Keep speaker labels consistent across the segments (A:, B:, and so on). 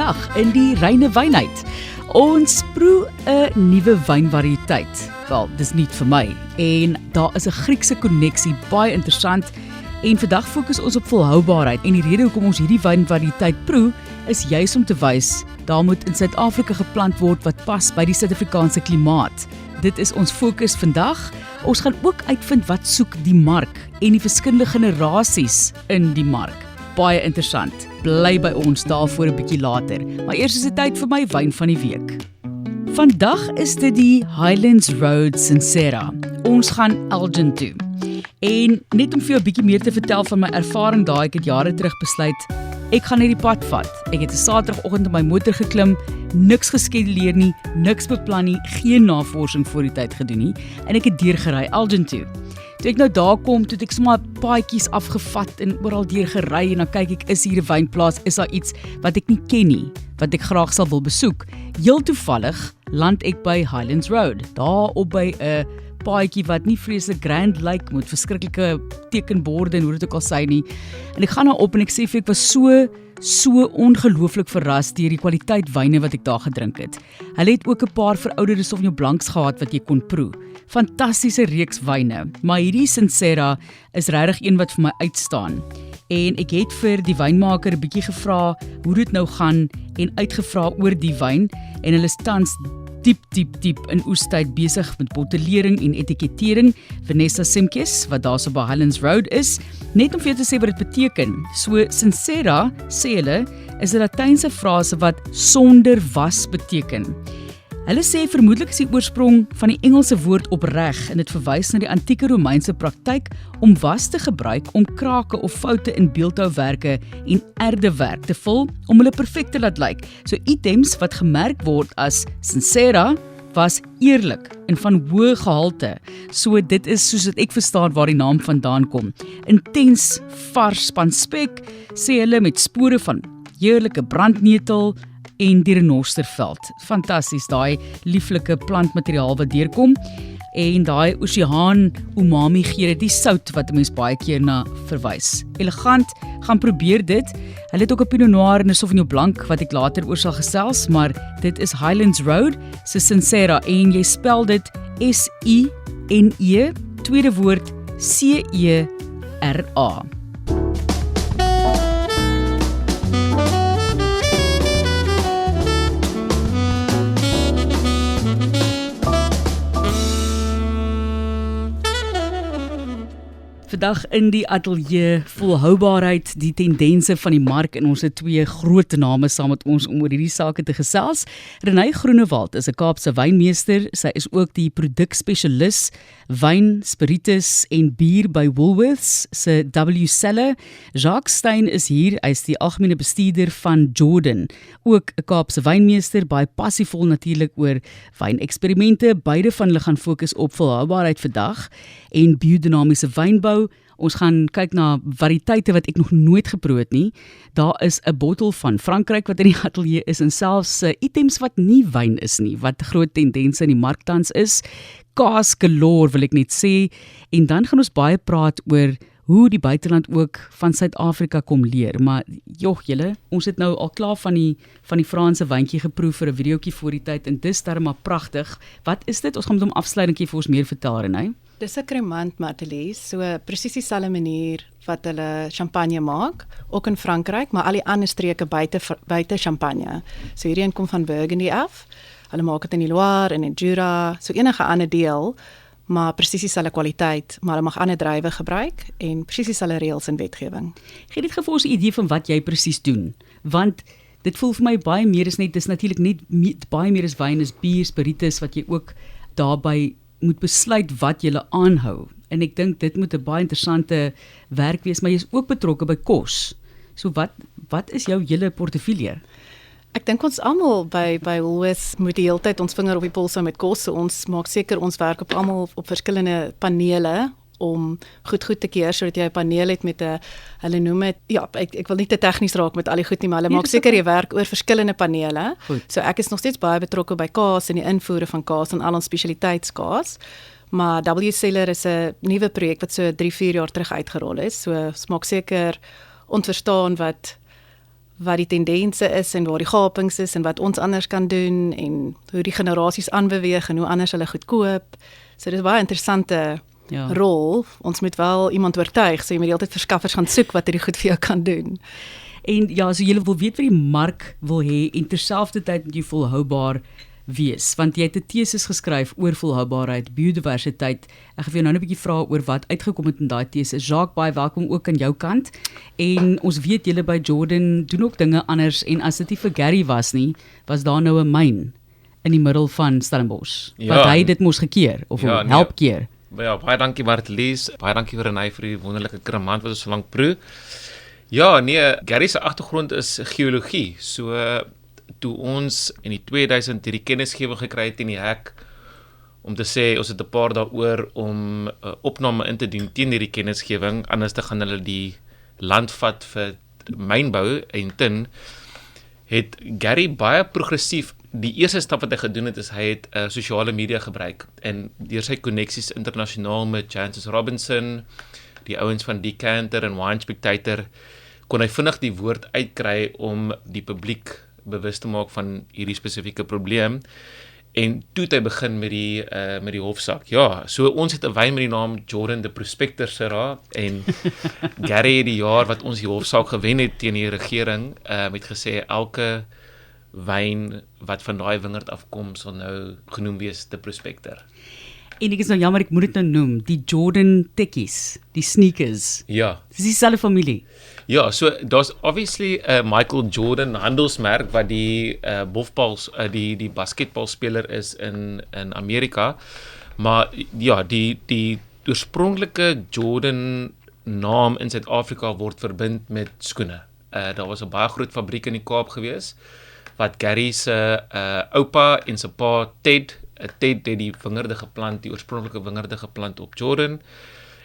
A: vandag in die Reine Wynheid. Ons proe 'n nuwe wynvariëteit. Wel, dis nie vir my. En daar is 'n Griekse konneksie, baie interessant. En vandag fokus ons op volhoubaarheid. En die rede hoekom ons hierdie wynvariëteit proe, is juis om te wys, daar moet in Suid-Afrika geplant word wat pas by die Suid-Afrikaanse klimaat. Dit is ons fokus vandag. Ons gaan ook uitvind wat soek die mark en die verskillende generasies in die mark. Baie interessant. Bly by ons daarvoor 'n bietjie later. Maar eers is dit tyd vir my wyn van die week. Vandag is dit die Highlands Road Sincera. Ons gaan Elgin toe. En net om vir jou 'n bietjie meer te vertel van my ervaring daar, ek het jare terug besluit, ek gaan net die pad vat. Ek het 'n Saterdagoggend op my motor geklim, niks geskeduleer nie, niks beplan nie, geen navorsing voor die tyd gedoen nie, en ek het deurgery Elgin toe. Toe ek nou daar kom, toe het ek sommer paadjies afgevat en oral deur gery en dan kyk ek, is hier 'n wynplaas, is daar iets wat ek nie ken nie, wat ek graag sal wil besoek. Heel toevallig land ek by Highlands Road, daar op by 'n paadjie wat nie vreeslik grand lyk, met verskriklike tekenborde en hoe dit ook al sê nie. En ek gaan daar op en ek sê vir ek was so ongelooflik verras deur die kwaliteit wyne wat ek daar gedrink het. Hulle het ook 'n paar verouderde Sauvignon Blancs gehad wat jy kon proe. Fantastiese reeks wyne, maar hierdie Sincera is regtig een wat vir my uitstaan. En ek het vir die wynmaker 'n bietjie gevra hoe dit nou gaan en uitgevra oor die wyn, en hulle is tans diep in oestyd besig met bottelering en etikettering. Vanessa Simkes, wat daar so by Highlands Road is, net om vir jou te sê wat dit beteken. So Sincera, sê hulle, is 'n Latynse frase wat sonder was beteken. Hulle sê vermoedelik is die oorsprong van die Engelse woord opreg, en dit verwys na die antieke Romeinse praktyk om was te gebruik om krake of foute in beeldhouwerke en erdewerk te vul om hulle perfek te laat lyk. So items wat gemerk word as Sincera was eerlik en van hoë gehalte. So dit is soos wat ek verstaan waar die naam vandaan kom. Intens vars span spek, sê hulle, met spore van heerlike brandnetel en die renosterveld. Fantasties, daai lieflike plantmateriaal wat deurkom, en daai oseaan umami geur, die sout wat 'n mens baie keer na verwys. Elegant, gaan probeer dit. Hulle het ook 'n Pinot Noir en 'n Sauvignon Blanc wat ek later oor sal gesels, maar dit is Highlands Road se Sincera, en jy spel dit S-I-N-E, tweede woord C-E-R-A. Vandag in die ateljee volhoubaarheid, die tendense van die mark, en ons het twee groot name saam met ons om oor hierdie sake te gesels. Renée Groenewald is 'n Kaapse wynmeester. Sy is ook die produkspesialis wyn, spiritus en bier by Woolworths se W Cellar. Jacques Stein is hier, hy is die algemene bestuurder van Jordan, ook 'n Kaapse wynmeester, baie passievol natuurlik oor wyneksperimente. Beide van hulle gaan fokus op volhoubaarheid vandag en biodinamiese wynbou. Ons gaan kyk na variëteite wat ek nog nooit geproe het nie. Daar is 'n bottel van Frankryk wat in die ateljee is, en selfs items wat nie wyn is nie, wat groot tendense in die mark tans is. Kaas galore wil ek net sê. En dan gaan ons baie praat oor hoe die buiteland ook van Suid-Afrika kom leer. Maar joh julle, ons het nou al klaar van die Franse wyntjie geproe vir 'n videoetjie voor die tyd, en dis darem maar pragtig. Wat is dit? Ons gaan met hom afsluitingkie vir ons meer vertel, Renée.
B: Dis 'n cremant Martelies, so presies dieselfde manier wat hulle champagne maak, ook in Frankryk, maar al die ander streke buite champagne. So hierdie een kom van Burgundy af. Hulle maak dit in die Loire en in Jura, so enige ander deel, maar presies dieselfde kwaliteit, maar hulle mag ander druiwe gebruik en presies dieselfde reëls en wetgewing.
A: Gee dit vir ons 'n idee van wat jy presies doen, want dit voel vir my baie meer is net, dis natuurlik net baie meer is wyn, is bier, spiritus, wat jy ook daarbey moet besluit wat jy aanhou. En ek dink dit moet 'n baie interessante werk wees, maar jy is ook betrokke by kos. So wat is jou hele portefeulje?
B: Ek dink ons almal by Woolworths moet die hele tyd ons vinger op die pols hou met kos. So ons maak seker ons werk op almal op verskillende panele om goed te keer, sodat jy 'n paneel het met 'n, hulle noem dit, ja, ek wil nie te tegnies raak met al die goed nie, maar hulle maak seker jy werk oor verskillende panele.
A: Goed.
B: So ek is nog steeds baie betrokke by kaas en die invoere van kaas en al ons spesialiteitskaas. Maar W Cellar is 'n nuwe projek wat so 3-4 jaar terug uitgerol is. So ons maak seker ons verstaan wat die tendense is en waar die gapings is en wat ons anders kan doen en hoe die generasies aanbeweeg en hoe anders hulle goed koop. So dis 'n baie interessante rol. Ons moet wel iemand oortuig, so jy moet altyd verskaffers gaan soek wat hierdie goed vir jou kan doen.
A: En ja, so jy wil weet wat die mark wil hê en terselfdertyd moet jy volhoubaar wees, want jy het 'n teses geskryf oor volhoubaarheid, biodiversiteit. Ek gaan vir jou nou 'n bietjie vra oor wat uitgekom het in daai teses. Jacques, baie welkom ook aan jou kant. En ons weet julle by Jordan doen ook dinge anders en as dit nie vir Gary was nie, was daar nou 'n myn in die middel van Stellenbosch. Wat hy dit moes gekeer of help keer.
C: Ja, baie dankie Martelies. Baie dankie vir Renay vir die wonderlike kremant wat ons so lank proe. Ja, nee, Gary se agtergrond is geologie. So toe ons in die 2000 hierdie kennisgewing gekry het in die hek om te sê ons het 'n paar daaroor om opname in te dien teen hierdie kennisgewing, anders te gaan hulle die land vat vir mynbou en tin, het Gary baie progressief. Die eerste stap wat hy gedoen het is hy het sosiale media gebruik en deur sy koneksies internasionaal met Jancis Robinson, die ouens van Decanter en Wine Spectator, kon hy vinnig die woord uitkry om die publiek bewus te maak van hierdie spesifieke probleem en toe het hy begin met die hofsaak. Ja, so ons het 'n wyn met die naam Jordan the Prospector Syrah en Gary het die jaar wat ons die hofsaak gewen het teen die regering, het gesê elke wyn wat van daai wingerd afkom sal nou genoem wees the Prospector.
A: En ek is nou jammer, ek moet dit nou noem, die Jordan tekkies, die sneakers.
C: Ja.
A: Dis dieselfde familie.
C: Ja, so daar's obviously Michael Jordan handelsmerk wat die die basketbalspeler is in Amerika, maar ja, die oorspronklike Jordan naam in Suid-Afrika word verbind met skoene. Daar was 'n baie groot fabriek in die Kaap gewees wat Gary se oupa en sy pa Ted het die wingerde geplant, die oorspronklike wingerde geplant op Jordan.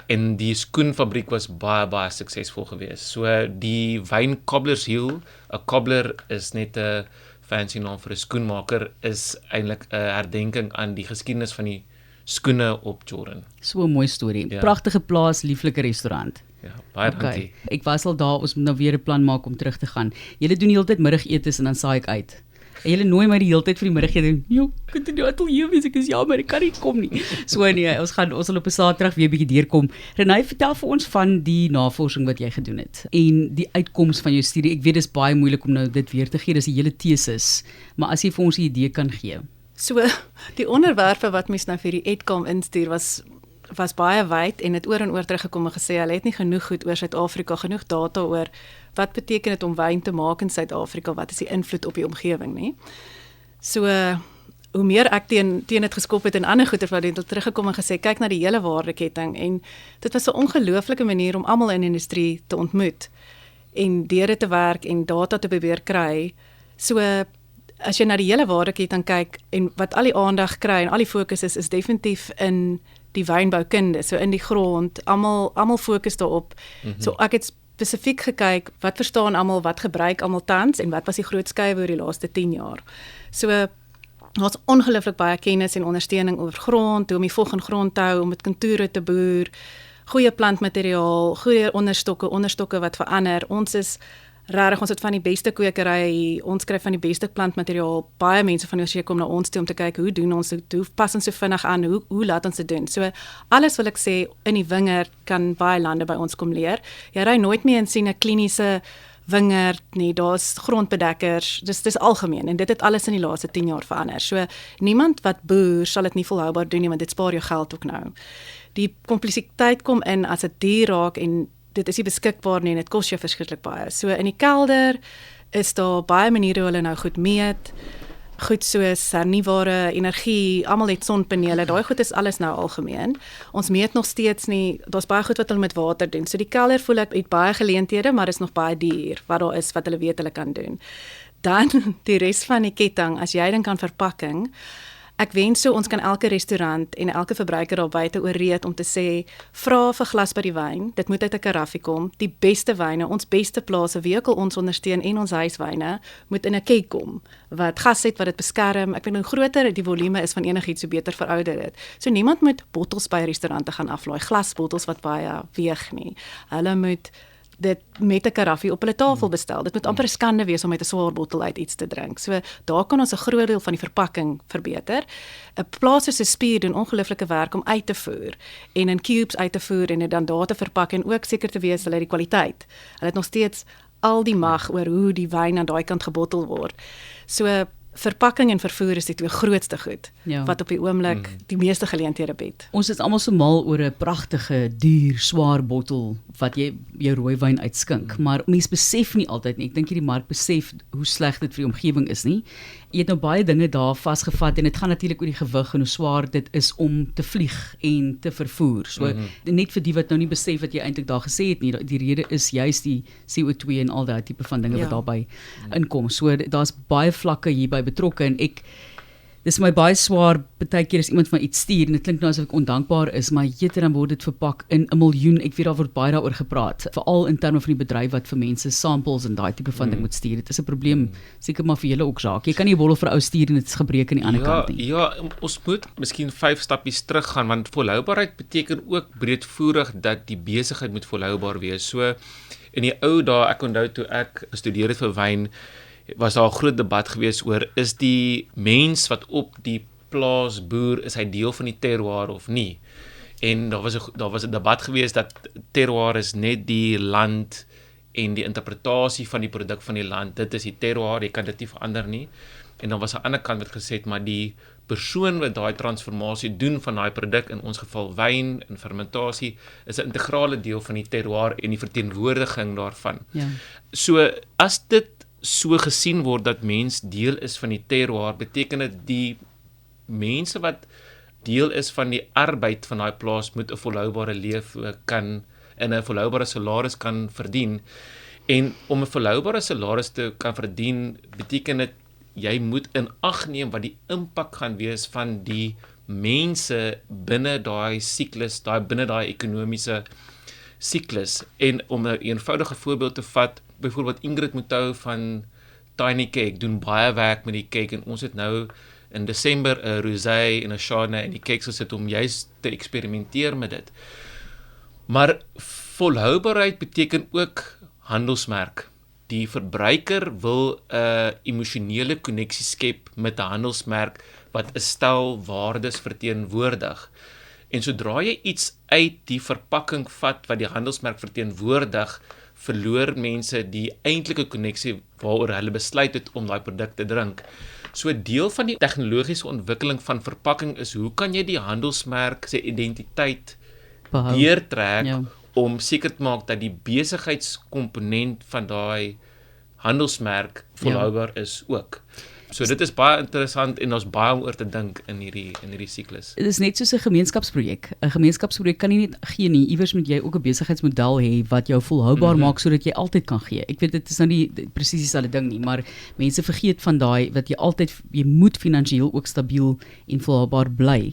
C: En die skoenfabriek was baie suksesvol geweest. So die wyn Cobbler's Hill, 'n cobbler is net 'n fancy naam vir 'n skoenmaker, is eintlik 'n herdenking aan die geskiedenis van die skoene op Jordan.
A: So 'n mooi storie. Ja. Pragtige plaas, lieflike restaurant.
C: Ja, baie dankie.
A: Ek was al daar, ons moet nou weer 'n plan maak om terug te gaan. Julle doen die hele tyd middagetes en dan saai ek uit. En julle nooi my die hele tyd vir die middagete. Jo, kan jy nou hier wees? Ek is jammer, ek kan nie kom nie. So nee, ons sal op 'n Saterdag weer 'n bietjie deurkom. Renay, vertel vir ons van die navorsing wat jy gedoen het en die uitkoms van jou studie. Ek weet dis baie moeilik om nou dit weer te gee, dis 'n hele tesis, maar as jy vir ons 'n idee kan gee.
B: So die onderwerpe wat mens nou vir die Edcom instuur was baie wyd en het oor en oor teruggekom en gesê hulle het nie genoeg goed oor Suid-Afrika, genoeg data oor wat beteken dit om wyn te maak in Suid-Afrika, wat is die invloed op die omgewing nie. So hoe meer ek teen dit geskop het en ander goeie wat het teruggekom en gesê kyk na die hele waardeketting en dit was 'n ongelooflike manier om almal in die industrie te ontmoet en deur dit te werk en data te probeer kry. So as jy na die hele waardeketting kyk en wat al die aandag kry en al die fokus is definitief in die wynboukunde, so in die grond, almal fokus daarop. So ek het spesifiek gekyk, wat verstaan almal, wat gebruik almal tans en wat was die groot skuwe oor die laaste 10 jaar. So daar's ongelooflik baie kennis en ondersteuning oor grond, hoe om die vog in grond te hou, om met kontoure te boer, goeie plantmateriaal, goeie onderstokke wat verander. Ons het van die beste kwekery, ons kry van die beste plantmateriaal. Baie mense van die oorsee kom na ons toe om te kyk hoe doen ons dit, hoe pas ons so vinnig aan, hoe laat ons dit doen. So alles wil ek sê in die wingerd kan baie lande by ons kom leer. Jy ry nooit meer en sien 'n kliniese wingerd nie, daar's grondbedekkers, dis algemeen en dit het alles in die laaste 10 jaar verander. So niemand wat boer sal dit nie volhoubaar doen nie, want dit spaar jou geld ook nou. Die kompleksiteit kom in as dit duur raak en dit is nie beskikbaar nie en dit kos jou verskriklik baie. So in die kelder is daar baie maniere hoe hulle nou goed meet, goed soos hernubare energie, almal het sonpanele, daai goed is alles nou algemeen. Ons meet nog steeds nie, daar's baie goed wat hulle met water doen. So die kelder voel ek het baie geleenthede, maar is nog baie duur wat daar is wat hulle weet hulle kan doen. Dan die res van die ketting, as jy dink aan verpakking, ek wens so ons kan elke restaurant en elke verbruiker daar buite ooreed om te sê, vra vir glas by die wyn, dit moet uit 'n karaffie kom, die beste wyne, ons beste plase, wie ook al ons ondersteun en ons huiswyne, moet in 'n keg kom, wat gas het, wat dit beskerm. Ek weet hoe groter die volume is van enigiets, hoe beter verouder dit. So niemand moet bottels by restaurante gaan aflaai, glasbottels wat baie weeg nie. Hulle moet dit met 'n karaffie op hulle tafel bestel. Dit moet amper 'n skande wees om met 'n swaar bottel uit iets te drink. So daar kan ons 'n groot deel van die verpakking verbeter. 'n Plaaser se spier doen ongelooflike werk om uit te voer en in cubes uit te voer en dit dan daar te verpak en ook seker te wees hulle het die kwaliteit. Hulle het nog steeds al die mag oor hoe die wyn aan daai kant gebottel word. So verpakking en vervoer is die twee grootste goed wat op die oomblik die meeste geleenthede bied.
A: Ons is almal so mal oor 'n pragtige, duur, swaar bottel wat jy jou rooiwyn uitskink, maar mense besef nie altyd nie. Ek dink hierdie mark besef hoe sleg dit vir die omgewing is nie. Jy het nou baie dinge daar vasgevat en dit gaan natuurlik oor die gewig en hoe swaar dit is om te vlieg en te vervoer. So net vir die wat nou nie besef wat jy eintlik daar gesê het nie, die rede is juist die CO2 en al daai tipe van dinge wat daarbey inkom. So daar's baie vlakke hierby betrokke en dis my baie swaar, baie keer as iemand van iets stuur en dit klink nou asof ek ondankbaar is, maar jeter dan word dit verpak in 1 miljoen, ek weet daar word baie daaroor gepraat, veral in terme van die bedryf wat vir mense samples en daai tipe van ding moet stuur. Dit is 'n probleem, seker maar vir julle ook Jacques. Jy kan nie 'n bottel vir 'n ou stuur en dit is gebreek aan die ander kant nie.
C: Ja, ons moet miskien 5 stappies teruggaan, want volhoubaarheid beteken ook breedvoerig dat die besigheid moet volhoubaar wees. So in die ou dae, ek onthou toe ek gestudeer het vir wyn, was daar 'n groot debat gewees oor, is die mens wat op die plaas boer, is hy deel van die terroir of nie? En daar was 'n debat gewees dat terroir is net die land en die interpretasie van die produk van die land. Dit is die terroir, jy kan dit nie verander nie. En dan was 'n ander kant wat gesê het, maar die persoon wat daai transformasie doen van daai produk, in ons geval wyn en fermentasie, is 'n integrale deel van die terroir en die verteenwoordiging daarvan.
A: Ja.
C: So as dit so gesien word dat mens deel is van die terroir, beteken dit die mense wat deel is van die arbeid van daai plaas moet 'n volhoubare lewe kan en 'n volhoubare salaris kan verdien. En om 'n volhoubare salaris te kan verdien, beteken dit jy moet in ag neem wat die impak gaan wees van die mense binne daai siklus, binne daai ekonomiese siklus. En om 'n eenvoudige voorbeeld te vat, byvoorbeeld Ingrid Moutou van Tiny Cake doen baie werk met die cake en ons het nou in Desember 'n rosé en 'n chardonnay in die cakes gesit om juist te eksperimenteer met dit. Maar volhoubaarheid beteken ook handelsmerk. Die verbruiker wil 'n emosionele koneksie skep met 'n handelsmerk wat 'n stel waardes verteenwoordig. En sodra jy iets uit die verpakking vat wat die handelsmerk verteenwoordig, verloor mense die eintlike koneksie waaroor hulle besluit het om daai produk te drink. So deel van die tegnologiese ontwikkeling van verpakking is, hoe kan jy die handelsmerk se identiteit deurtrek om seker te maak dat die besigheidskomponent van daai handelsmerk volhoubaar is ook. So dit is baie interessant en ons baie om oor te dink in hierdie siklus.
A: Dit is net soos 'n gemeenskapsprojek. 'n Gemeenskapsprojek kan nie net gee nie. Iewers moet jy ook 'n besigheidsmodel hê wat jou volhoubaar maak sodat jy altyd kan gee. Ek weet dit is nou nie presies dieselfde ding nie, maar mense vergeet van daai wat jy moet finansiëel ook stabiel en volhoubaar bly.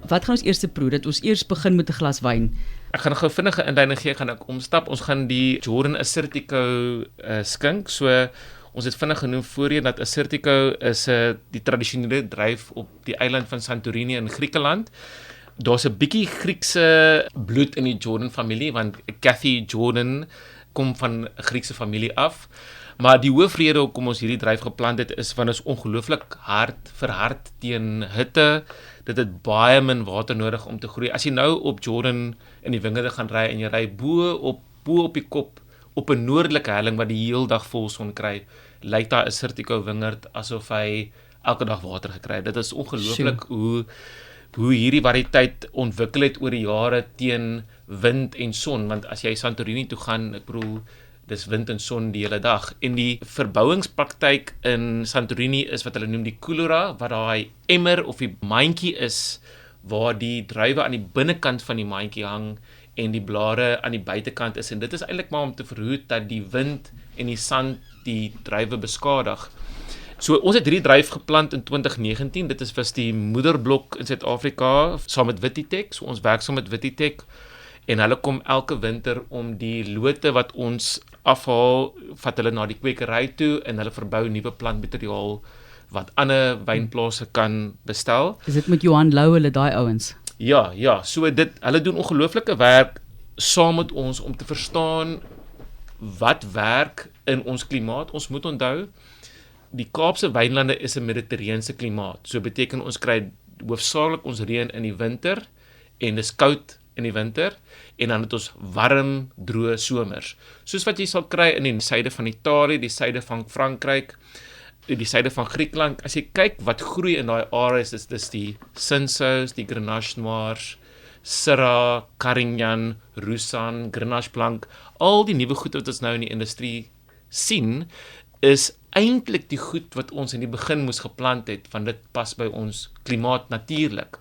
A: Wat gaan ons eers proe? Dat ons eers begin met 'n glas wyn.
C: Ek gaan gou vinnige inleiding gee, gaan ek omstap. Ons gaan die Jordan Assyrtiko skink. So ons het vinnig genoem voorheen dat Assyrtiko is die tradisionele druif op die eiland van Santorini in Griekeland. Daar's 'n bietjie Griekse bloed in die Jordan familie, want Cathy Jordan kom van 'n Griekse familie af. Maar die hoofrede hoekom ons hierdie druif geplant het, is want ons ongelooflik verhard teen hitte. Dit het baie min water nodig om te groei. As jy nou op Jordan in die wingerde gaan ry en jy ry bo op die kop op 'n noordelike helling wat die heel dag vol son kry, lyk daar 'n Assyrtiko wingerd asof hy elke dag water gekry het. Dit is ongelooflik hoe hierdie variëteit ontwikkel het oor die jare teen wind en son, want as jy Santorini toe gaan, ek bedoel, dis wind en son die hele dag. En die verbouingspraktyk in Santorini is wat hulle noem die koelora, wat daai emmer of die mandjie is waar die druiwe aan die binnekant van die mandjie hang en die blare aan die buitekant is. En dit is eintlik maar om te verhoed dat die wind en die sand die druiwe beskadig. So ons het hierdie druif geplant in 2019. Dit was die moederblok in Suid-Afrika saam met Wittitech. So ons werk saam met Wittitech. en hulle kom elke winter om die lote wat ons afhaal, vat hulle na die kwekery toe en hulle verbou nuwe plantmateriaal wat ander wynplase kan bestel.
A: Is dit met Johan Lou hulle daai ouens?
C: Ja, so hulle doen ongelooflike werk saam met ons om te verstaan wat werk in ons klimaat. Ons moet onthou, die Kaapse wynlande is 'n mediterrane klimaat. So beteken ons kry hoofsaaklik ons reën in die winter en dis koud in die winter en dan het ons warm, droë somers. Soos wat jy sal kry in die suide van Italië, die suide van Frankryk, die suide van Griekeland. As jy kyk wat groei in daai areas, is dis die Cinsault, die Grenache Noir, Syrah, Carignan, Roussanne, Grenache Blanc, al die nuwe goed wat ons nou in die industrie sien, is eintlik die goed wat ons in die begin moes geplant het, want dit pas by ons klimaat natuurlik.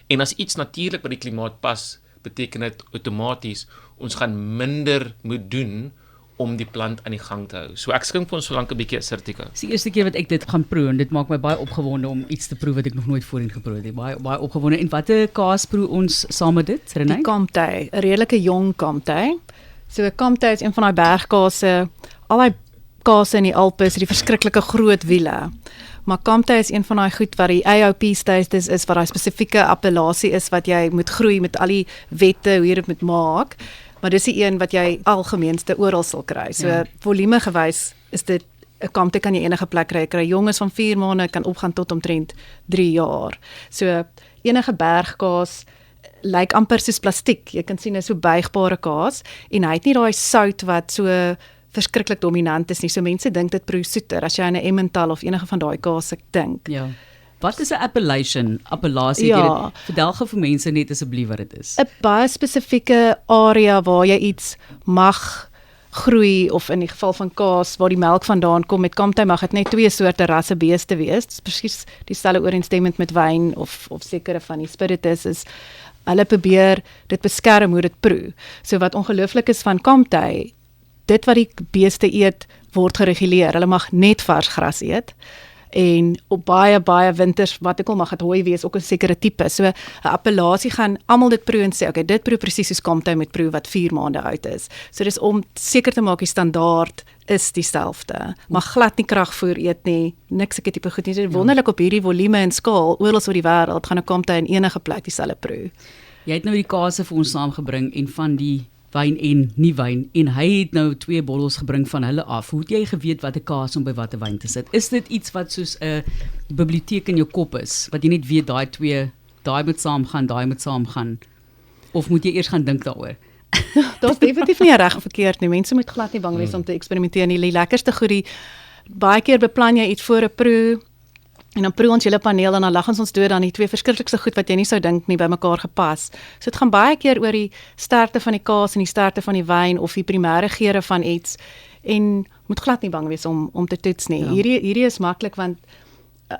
C: En as iets natuurlik by die klimaat pas, beteken dit outomaties ons gaan minder moet doen om die plant aan die gang te hou. So ek skink vir ons so lank 'n bietjie Assyrtiko.
A: Dis die eerste keer wat ek dit gaan proe en dit maak my baie opgewonde om iets te proe wat ek nog nooit voorheen geproe het. Baie opgewonde. En watter kaas proe ons saam met dit, Renée?
B: Die Comté, 'n redelike jong Comté. So 'n Comté is een van daai bergkase. Al daai kase in die Alpe is die verskriklike groot wiele. Maar Comté is een van daai goed wat die AOP status is, wat daai spesifieke appellasie is wat jy moet groei met al die wette hoe jy dit moet maak. Maar dis die een wat jy algemeenste oral sal kry. So
A: Ja.
B: volume gewys is dit 'n Comté kan jy enige plek kry. Jy kry jonges van 4 maande kan opgaan tot omtrent 3 jaar. So enige bergkaas lyk amper soos plastiek. Jy kan sien dit is so buigbare kaas en hy het nie daai sout wat so verskriklik dominant is nie. So mense dink dit proe soeter as jy aan 'n Emmental of enige van daai kaas ek dink.
A: Ja. Wat is 'n appellasie?
B: Ja.
A: Vertel gou vir mense net asseblief wat dit is.
B: 'n Baie spesifieke area waar jy iets mag groei of in die geval van kaas waar die melk vandaan kom. Met Comté mag dit net 2 soorte rasse beeste wees. Dit is presies dieselfde ooreenstemmend met wyn of sekere van die spiritus is hulle probeer dit beskerm hoe dit proe. So wat ongelooflik is van Comté, dit wat die beeste eet word gereguleer. Hulle mag net vars gras eet. En op baie winters wat ek al mag het hooi wees ook 'n sekere tipe. So 'n appellasie gaan almal dit proe en sê okay, dit proe presies soos Comté met proe wat 4 maande oud is. So dis om seker te maak die standaard is dieselfde. Mag glad nie kragvoer eet nie, niks sulke tipe goed nie. So wonderlik op hierdie volume en skaal oral oor die wêreld gaan 'n Comté in enige plek dieselfde proe.
A: Jy het nou die kase vir ons saamgebring en van die wyn en nie wyn en hy het nou 2 bottels gebring van hulle af. Hoe het jy geweet watter kaas om by watter wyn te sit? Is dit iets wat soos 'n biblioteek in jou kop is, wat jy net weet daai moet saamgaan, of moet jy eers gaan dink daaroor?
B: Daar's definitief nie reg of verkeerd nie. Mense moet glad nie bang wees om te eksperimenteer nie. Die lekkerste goedie, baie keer beplan jy iets voor 'n proe en dan proe ons julle paneel en dan lag ons dood aan die 2 verskriklikste goed wat jy nie sou dink nie by mekaar gepas. So dit gaan baie keer oor die sterkte van die kaas en die sterkte van die wyn of die primêre geure van iets en moet glad nie bang wees om te toets nie.
A: Ja.
B: Hierdie is maklik want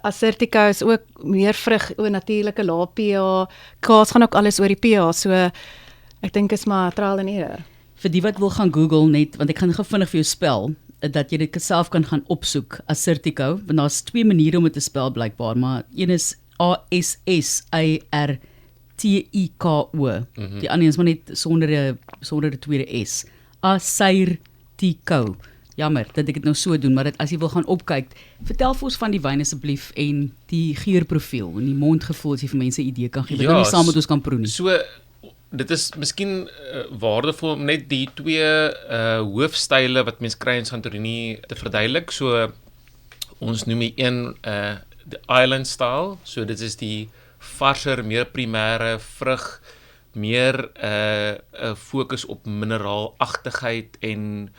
B: Assyrtiko is ook meer vrug, natuurlike lae pH. Kaas gaan ook alles oor die pH. So ek dink is maar trial and error.
A: Vir die wat wil gaan Google net, want ek gaan gou vinnig vir jou spel, dat jy dit self kan gaan opsoek, Assyrtiko, want daar's 2 maniere om dit te spel blykbaar, maar een is Assyrtiko. Die ander is maar net sonder 'n tweede S. Assyrtiko. Jammer dat ek dit nou so doen, maar dit, as jy wil gaan opkyk, vertel vir ons van die wyn asseblief en die geurprofiel en die mondgevoel as jy vir mense 'n idee kan gee. Wat nie saam met ons kan proe nie.
C: So dit is miskien waardevol om net die 2 hoofstyle wat mens kry in Santorini te verduidelik. So ons noem die een the island style. So dit is die varser, meer primêre vrug, meer 'n fokus op mineraalagtigheid en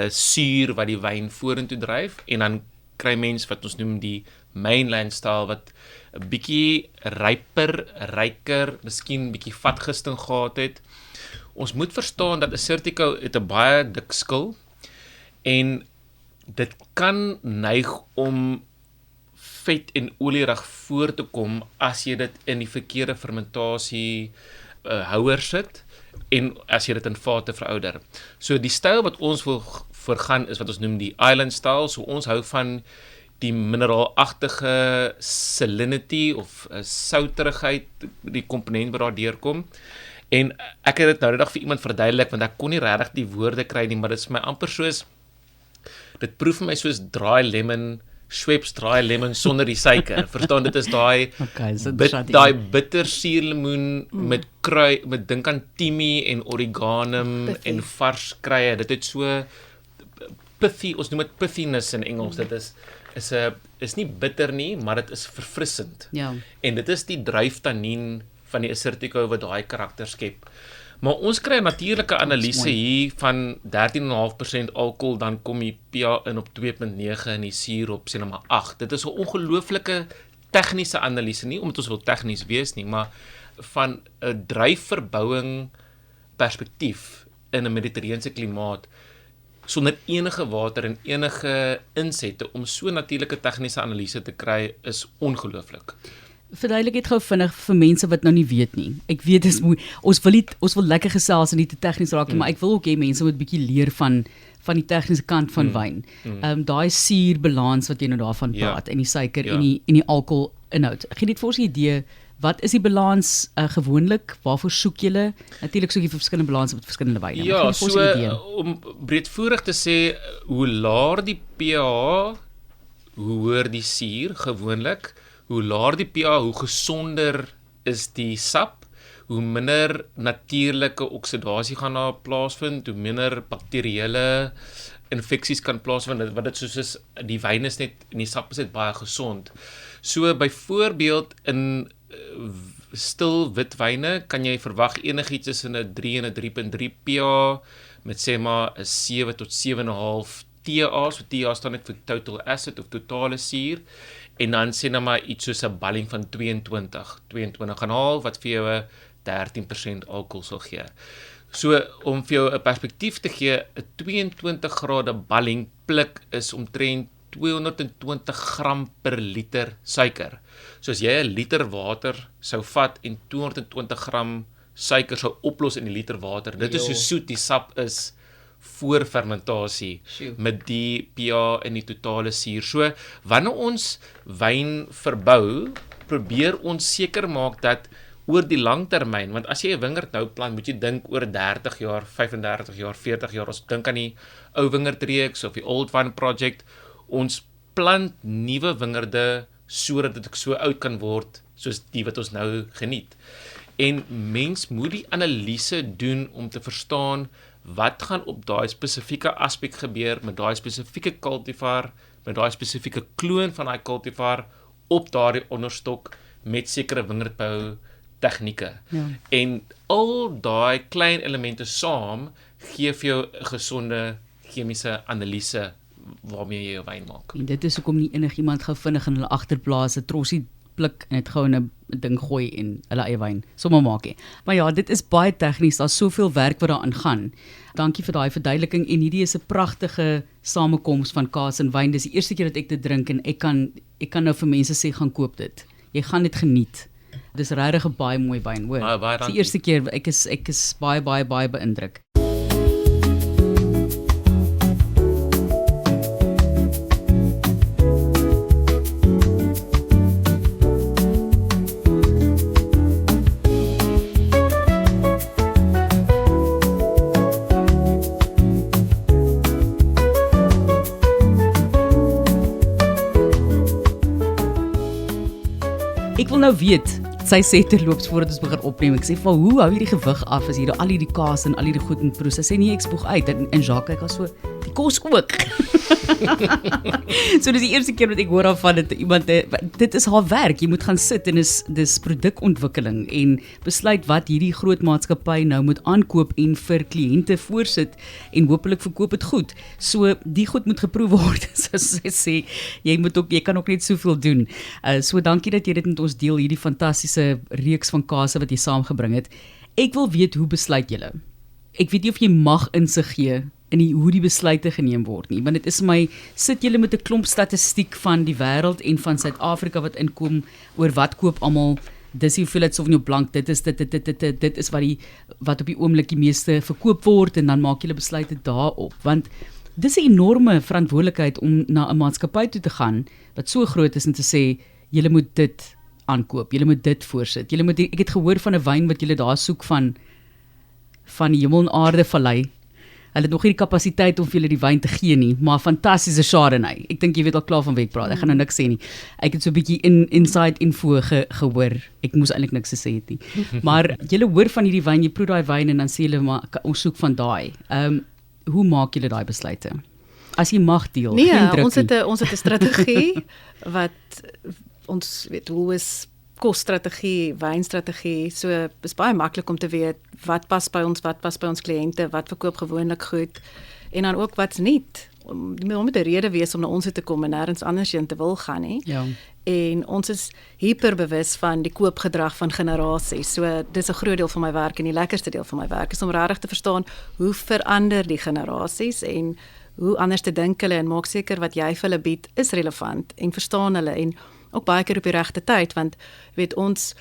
C: suur wat die wyn vorentoe dryf, en dan kry mens wat ons noem die mainland style wat 'n bietjie ryker, miskien bietjie vatgisting gehad het. Ons moet verstaan dat Assyrtiko het 'n baie dik skil en dit kan neig om vet en olierig voor te kom as jy dit in die verkeerde fermentasie houer sit en as jy dit in vate verouder. So die styl wat ons wil vergaan is wat ons noem die island style. So ons hou van die mineraalagtige salinity of souterigheid, die komponent wat daar deurkom. En ek het dit nou die dag vir iemand verduidelik want ek kon nie regtig die woorde kry nie, maar dit is vir my amper soos dit proef vir my soos dry lemon, Schweppes dry lemon sonder die suiker. Verstaan, dit is daai daai bitter suurlemoen met dink aan timie en origanum en vars kruie. Dit het so pithy, ons noem dit pithiness in Engels. Dit is nie bitter nie, maar dit is verfrissend.
A: Ja.
C: En dit is die druiftannien van die Assyrtiko wat daai karakter skep. Maar ons kry 'n natuurlike analise hier van 13,5% alkohol, dan kom die pH in op 2.9 en die suur op sê nou maar 8. Dit is 'n ongelooflike tegniese analise, nie omdat ons wil tegnies wees nie, maar van 'n druifverbouing perspektief in 'n mediterrane klimaat sonder enige water en enige insette om so natuurlike tegniese analise te kry is ongelooflik.
A: Verduidelik dit gou vinnig vir mense wat nou nie weet nie. Ek weet dis mooi. Ons wil lekker gesels en nie te tegnies raak nie, maar ek wil ook hê mense moet 'n bietjie leer van die tegniese kant van wyn. Daai suurbalans wat jy nou daarvan praat en die suiker en die alkoholinhoud. Gee dit vir ons 'n idee, wat is die balans gewoonlik? Waarvoor soek julle? Natuurlik soek jy vir verskillende balanse met verskillende wyne.
C: Ja, so om breedvoerig te sê, hoe laer die pH, hoe hoër die suur gewoonlik. Hoe laer die pH, hoe gesonder is die sap, hoe minder natuurlike oksidasie gaan daar plaasvind, hoe minder bakterieële infeksies kan plaasvind, wat dit soos is, die wyn is net, en die sap is net baie gesond. So byvoorbeeld in stil witwyne kan jy verwag enigiets tussen 'n 3 en 'n 3.3 pH, met sê maar 'n 7 tot 7.5 TA, so TA staan net vir total acid of totale suur, en dan sê nou maar iets soos 'n balling van 22,5 wat vir jou 'n 13% alkohol sal gee. So om vir jou 'n perspektief te gee, 'n 22 grade balling pluk is omtrent 220 gram per liter suiker. So as jy 'n liter water sou vat en 220 gram suiker sou oplos in die liter water, dit is hoe soet die sap is voor fermentasie met die pH en die totale suur. So wanneer ons wyn verbou, probeer ons seker maak dat oor die langtermyn, want as jy 'n wingerd nou plant, moet jy dink oor 30 jaar, 35 jaar, 40 jaar, ons dink aan die ou wingerdreeks of die Old Vine Project, ons plant nuwe wingerde sodat dit so oud kan word soos die wat ons nou geniet. En mens moet die analise doen om te verstaan wat gaan op daai spesifieke aspek gebeur met daai spesifieke cultivar, met daai spesifieke kloon van daai cultivar op daardie onderstok met sekere wingerdbou tegnieke.
A: Ja.
C: En al daai klein elemente saam gee vir jou 'n gesonde chemiese analise waarmee jy jou wyn maak.
A: En dit is hoekom nie enigiemand gou vinnig in hulle agterblaas 'n trossie pluk en dit gou in 'n ding gooi en hulle eie wyn sommer maak nie. Maar ja, dit is baie tegnies, daar's soveel werk wat daaraan gaan. Dankie vir daai verduideliking en hierdie is 'n pragtige samekoms van kaas en wyn. Dis die eerste keer dat ek dit drink en ek kan nou vir mense sê gaan koop dit. Jy gaan dit geniet. Dis regtig 'n baie mooi wyn, hoor.
C: Baie
A: Dis die eerste keer ek is baie beïndruk. Ek wil nou weet, sy sê terloops voordat ons begin opneem, ek sê, hoe hou jy die gewig af as jy al hierdie kaas en al hierdie goed in proe? Sy sê nee, ek spoeg uit en Jacques kyk al so, die kos ook. So dis die eerste keer wat ek hoor af van dit iemand, dit is haar werk, jy moet gaan sit en dis produkontwikkeling en besluit wat hierdie groot maatskappy nou moet aankoop en vir kliënte voorsit en hopelik verkoop dit goed. So die goed moet geproe word. So sy sê, jy kan ook net soveel doen. So dankie dat jy dit met ons deel, hierdie fantastiese reeks van kase wat jy saamgebring het. Ek wil weet, hoe besluit julle? Ek weet nie of jy mag insig gee in hoe die besluite geneem word nie, want dit is my, sit julle met 'n klomp statistiek van die wêreld en van Suid-Afrika wat inkom oor wat koop almal, dis die hoeveelheid Sauvignon Blanc, dit is wat op die oomblik die meeste verkoop word en dan maak julle besluite daarop, want dis 'n enorme verantwoordelikheid om na 'n maatskappy toe te gaan wat so groot is en te sê, julle moet dit aankoop, julle moet dit voorsit, ek het gehoor van 'n wyn wat julle daar soek van van die Hemel en Aarde Vallei. Hulle het nog nie die kapasiteit om vir julle die wyn te gee nie, maar fantastiese Chardonnay. Ek dink jy weet al klaar van wie ek praat. Ek gaan nou niks sê nie. Ek het so 'n bietjie inside info gehoor. Ek moes eintlik niks gesê het nie. Maar julle hoor van hierdie wyn, jy proe daai wyn en dan sê julle maar ons soek van daai. Hoe maak julle daai besluite? As jy mag deel,
B: Nee,
A: geen druk
B: ons het
A: nie.
B: 'n strategie wat ons weet hoe is kosstrategie, wynstrategie. So is baie maklik om te weet wat pas by ons kliënte, wat verkoop gewoonlik goed en dan ook wat's nie. Moet 'n rede wees om na ons te kom en nêrens anders heen te wil gaan nie.
A: Ja.
B: En ons is hyperbewus van die koopgedrag van generasies. So dis 'n groot deel van my werk en die lekkerste deel van my werk is om regtig te verstaan hoe verander die generasies en hoe anders te dink hulle en maak seker wat jy vir hulle bied is relevant en verstaan hulle en ook baie keer op die regte tyd want weet ons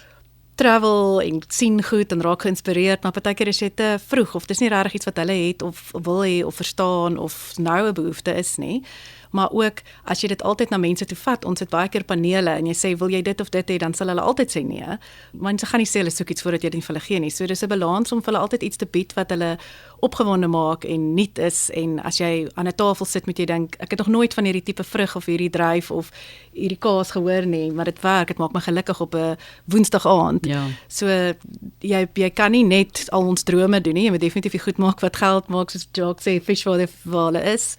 B: travel en sien goed en raak geïnspireerd maar partykeer is jy te vroeg of dis nie regtig iets wat hulle het of wil hê of verstaan of nou 'n behoefte is nie. Maar ook as jy dit altyd na mense toe vat, ons het baie keer panele en jy sê wil jy dit of dit hê, dan sal hulle altyd sê nee. Want sy gaan nie sê hulle soek iets voordat jy dit vir hulle gee nie. So dis 'n balans om vir hulle altyd iets te bied wat hulle opgewonde maak en nuut is en as jy aan 'n tafel sit moet jy dink ek het nog nooit van hierdie tipe vrug of hierdie dryf of hierdie kaas gehoor nie, maar dit werk, dit maak my gelukkig op 'n Woensdag aand.
A: Ja.
B: So jy kan nie net al ons drome doen nie, jy moet definitief goed maak wat geld maak soos Jacques sê, fish for hulle is.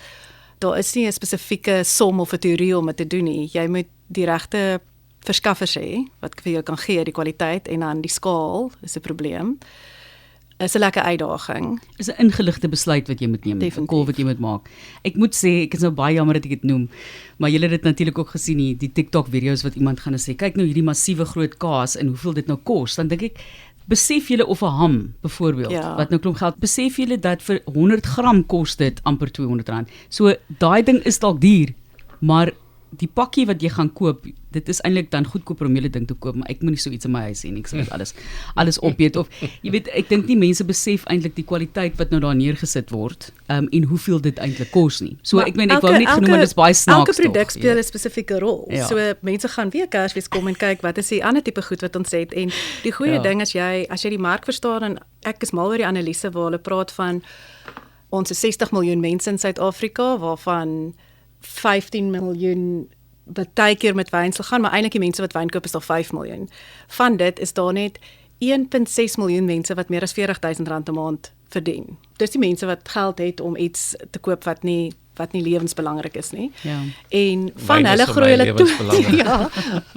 B: Daar is nie 'n spesifieke som of 'n teorie om dit te doen nie. Jy moet die regte verskaffers hê wat vir jou kan gee die kwaliteit en dan die skaal is 'n probleem. Is 'n lekker uitdaging.
A: Is 'n ingeligte besluit wat jy moet neem, 'n
B: Definitief.
A: call wat jy moet maak. Ek moet sê, ek is nou baie jammer dat ek dit noem, maar julle het dit natuurlik ook gesien die TikTok video's wat iemand gaan sê, kyk nou hierdie massiewe groot kaas en hoeveel dit nou kos. Dan dink ek, besef julle of 'n ham byvoorbeeld wat nou klomp geld, besef julle dat vir 100 gram kos dit amper R200. So daai ding is dalk duur, maar die pakkie wat jy gaan koop, dit is eintlik dan goedkoper om julle ding te koop, maar ek moenie so iets in my huis hê nie, ek sal dit alles opeet of jy weet, ek dink nie mense besef eintlik die kwaliteit wat nou daar neergesit word, en hoeveel dit eintlik kos nie. So ek meen ek wou net genoem dat dit is baie snaaks.
B: Elke produk speel 'n spesifieke rol.
A: Ja.
B: So mense gaan weer Kersfees kom en kyk wat is die ander tipe goed wat ons het en die goeie ding as jy die mark verstaan en ek is mal oor die analise waar hulle praat van ons is 60 miljoen mense in Suid-Afrika waarvan 15 miljoen baie keer met wyn sal gaan, maar eintlik die mense wat wyn koop is al 5 miljoen. Van dit is daar net 1.6 miljoen mense wat meer as R40,000 'n maand verdien. Dis die mense wat geld het om iets te koop wat nie lewensbelangrik is nie.
A: Ja.
B: En van
C: Wyn is
B: hulle
C: vir
B: groei
C: my
B: hulle toe.
C: lewensbelangrik.
B: Ja,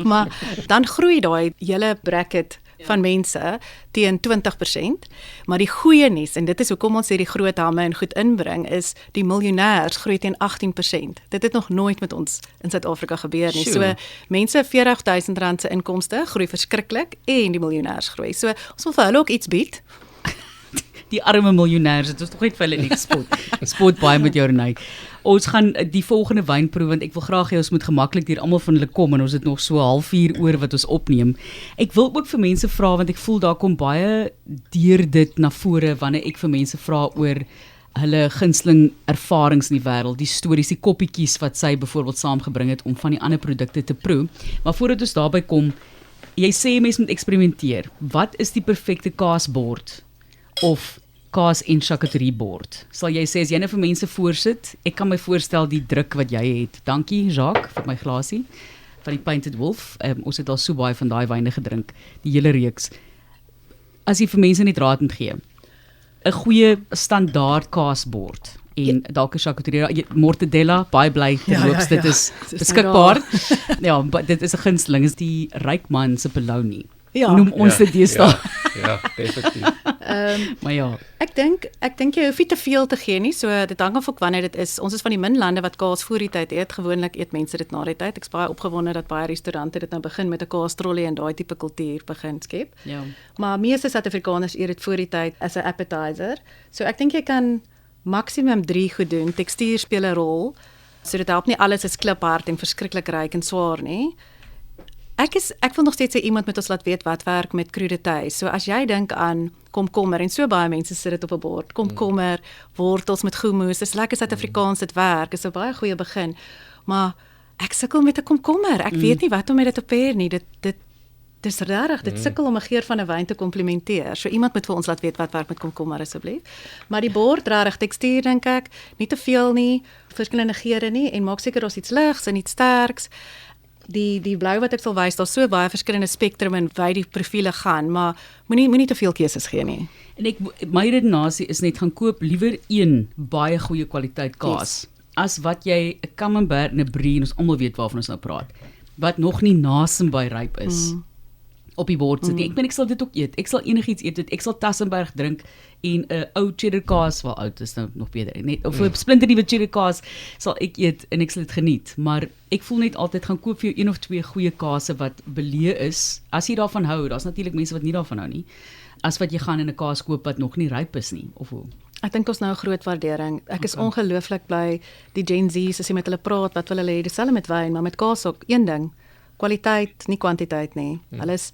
B: maar dan groei daai hele bracket van mense teen 20%, maar die goeie nuus en dit is hoekom ons hierdie groot hamme en goed inbring is die miljonêers groei teen 18%. Dit het nog nooit met ons in Suid-Afrika gebeur nie. So mense R40,000 se inkomste groei verskriklik en die miljonêers groei. So ons wil vir hulle ook iets bied.
A: Die arme miljonêers, dit is tog net vir hulle nie spot baie met jou Renay. Ons gaan die volgende wyn proe want ek wil graag hê ons moet gemaklik hier almal van hulle kom en ons het nog so 0.5 oor wat ons opneem. Ek wil ook vir mense vra want ek voel daar kom baie deur dit na vore wanneer ek vir mense vra oor hulle gunsteling ervarings in die wêreld, die stories, die koppietjies wat sy byvoorbeeld saamgebring het om van die ander produkte te proe. Maar voordat ons daarby kom, jy sê mense moet eksperimenteer. Wat is die perfekte kaasbord of kaas en charcuteriebord? Sal jy sê as jy nou vir mense voorsit, ek kan my voorstel die druk wat jy het. Dankie Jacques vir my glasie van die Painted Wolf. Ons het al so baie van daai wyne gedrink, die hele reeks. As jy vir mense net raad moet gee, 'n goeie standaard kaasbord en dalk 'n charcuterie, mortadella, baie bly terloops, dit is beskikbaar. Ja, dit is 'n gunsteling, is die Rykman se bologna.
B: Ja.
A: Noem ons dit deesdae.
C: Ja, definitief.
A: Maar ja.
B: Ek dink jy hoef nie te veel te gee nie. So dit hang af ook wanneer dit is. Ons is van die min lande wat kaas voor die tyd eet. Gewoonlik eet mense dit na die tyd. Ek's baie opgewonde dat baie restaurante dit nou begin met 'n kaastrollie en daai tipe kultuur begin skep.
A: Ja.
B: Maar meeste Suid-Afrikaners eet dit voor die tyd as 'n appetizer. So ek dink jy kan maksimum 3 goed doen. Tekstuur speel 'n rol. So dit help nie alles is kliphard en verskriklik ryk en swaar nie. Ek wil nog steeds sê iemand moet ons laat weet wat werk met crudité. So as jy dink aan komkommer en so baie mense sit dit op 'n bord. Komkommer, wortels met hummus, dis lekker Suid-Afrikaans dit werk. Is 'n baie goeie begin. Maar ek sukkel met 'n komkommer. Ek weet nie wat om met dit te pair nie. Dit dis regtig, dit sukkel om 'n geur van 'n wyn te komplementeer. So iemand moet vir ons laat weet wat werk met komkommer asseblief. Maar die bord regtig tekstuur dink ek, nie te veel nie, verskillende geure nie en maak seker daar's iets ligs en iets sterks. Die blou wat ek sal wys, daar's so baie verskillende spektrum en wyd die profiele gaan, maar moenie te veel keuses gee nie.
A: En my redenasie is net gaan koop liewer een baie goeie kwaliteit kaas as wat jy 'n Camembert en 'n Brie, en ons almal weet waarvan ons nou praat, wat nog nie naasby ryp is. Op die bord sit. Ek sal dit ook eet. Ek sal enigiets eet. Ek sal Tassenberg drink en 'n ou cheddar kaas, wel oud is nou nog beter. Net of 'n splinternuwe cheddar kaas sal ek eet en ek sal dit geniet. Maar ek voel net altyd gaan koop vir jou 1 of 2 goeie kaase wat belee is. As jy daarvan hou, daar's natuurlik mense wat nie daarvan hou nie. As wat jy gaan in 'n kaas koop wat nog nie ryp is nie, of hoe?
B: Ek dink ons nou 'n groot waardering. Ek is ongelooflik bly die Gen Z's as jy met hulle praat, wat wil hulle hê? Dieselfde met wyn, maar met kaas ook. Een ding, kwaliteit, nie kwantiteit nie. Hulle is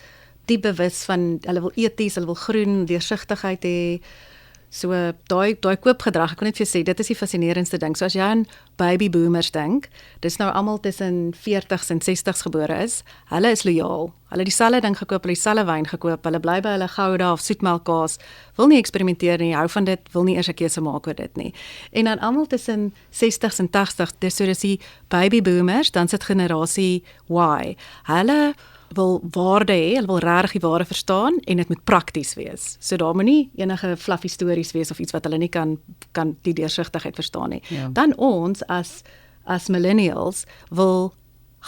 B: diep bewus van, hulle wil eties, hulle wil groen, deursigtigheid hê. So daai koopgedrag, ek kan net vir jou sê, dit is die fascinerendste ding. So as jy aan baby boomers dink, dis nou almal tussen 40s en 60s gebore is, hulle is lojaal. Hulle het dieselfde ding gekoop, hulle het dieselfde wyn gekoop, hulle bly by hulle Gouda of soetmelkkaas, wil nie eksperimenteer nie, hou van dit, wil nie eers 'n keuse maak oor dit nie. En dan almal tussen 60s en 80s, dis so dis die baby boomers, dan sit generasie Y. Hulle wil waarde hê, hulle wil regtig die waarde verstaan en dit moet prakties wees. So daar moet nie enige fluffy stories wees of iets wat hulle nie kan die deursigtigheid verstaan nie.
A: Ja.
B: Dan ons as millennials wil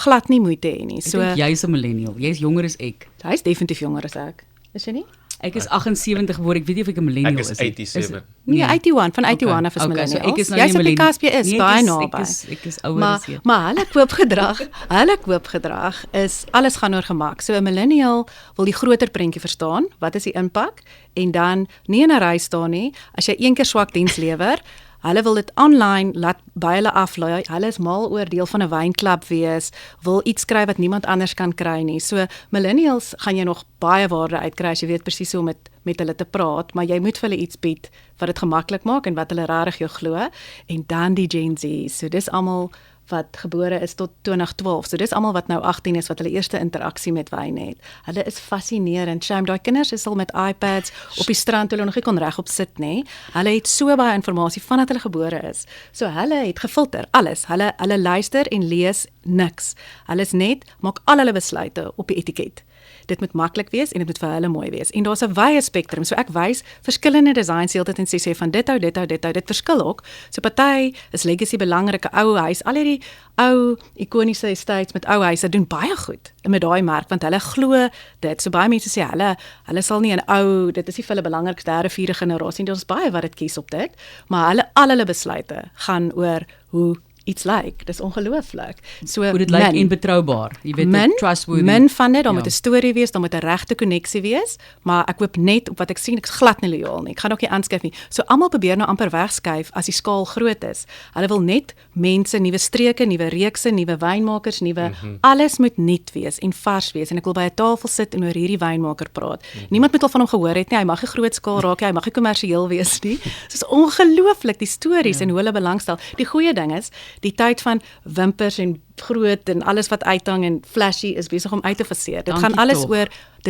B: glad nie moeite hê nie. So
A: Ek dink jy's 'n millennial. Jy's jonger as ek.
B: hy's definitief jonger as ek. Is jy nie?
A: Ek is 78 gebore. Ek weet nie of ek 'n millennial
C: Ek
A: is.
C: is 87.
B: Nee, 81, van 81 af is
A: Okay,
B: millennials.
A: so ek is nou
B: Jy's
A: nie
B: op die
A: millennial.
B: cusp, jy is
A: Nee,
B: baie
A: ek
B: naby.
A: ek is ouer as jy.
B: Maar hulle koopgedrag is, alles gaan oor gemak. So 'n millennial wil die groter prentjie verstaan, wat is die impak, en dan nie in 'n ry staan nie, as jy een keer swak diens lewer, hulle wil dit online laat by hulle aflaai. Hulle is mal oor deel van 'n wynklub wees, wil iets kry wat niemand anders kan kry nie. So millennials gaan jy nog baie waarde uitkry as jy weet presies hoe om met hulle te praat, maar jy moet vir hulle iets bied wat dit gemaklik maak en wat hulle regtig jou glo. En dan die Gen Z. So dis almal wat gebore is tot 2012. So dis almal wat nou 18 is, wat hulle eerste interaksie met wyn het. Hulle is fascinerend. Shame, daai kinders is al met iPads op die strand, hulle nog nie kon regop sit nie. Hulle het so baie inligting vandat hulle gebore is. So hulle het gefilter alles. Hulle luister en lees niks. Hulle is net maak al hulle besluite op die etiket. Dit moet maklik wees en dit moet vir hulle mooi wees. En daar's 'n wye spektrum. So ek wys verskillende designs heeltyd en sê van dit hou, dit verskil ook. So party is legacy belangrike ou huis. Al hierdie ou ikoniese estates met ou huise doen baie goed met daai merk want hulle glo dit. So baie mense sê hulle sal nie 'n ou, dit is nie vir hulle belangrikste derde, vierde generasie. Daar's baie wat dit kies op dit, maar al hulle besluite gaan oor hoe iets lyk. Dis ongelooflik. So
A: Hoe dit lyk en betroubaar. Jy weet, trustworthy.
B: Min van dit, dan
A: Ja.
B: moet 'n storie wees, dan moet 'n regte koneksie wees, maar ek koop net op wat ek sien, ek's glad nie lojaal nie. Ek gaan ook nie aanskuif nie. So almal probeer nou amper wegskuif as die skaal groot is. Hulle wil net mense, nuwe streke, nuwe reekse, nuwe wynmakers, alles moet nuut wees en vars wees en ek wil by 'n tafel sit en oor hierdie wynmaker praat. Niemand moet al van hom gehoor het nie. Hy mag nie groot skaal raak nie, hy mag nie kommersieel wees nie. Dit is ongelooflik die stories en hoe hulle belangstel. Die goeie ding is, die tyd van wimpers en groot en alles wat uithang en flashy is besig om uit te faseer. Dit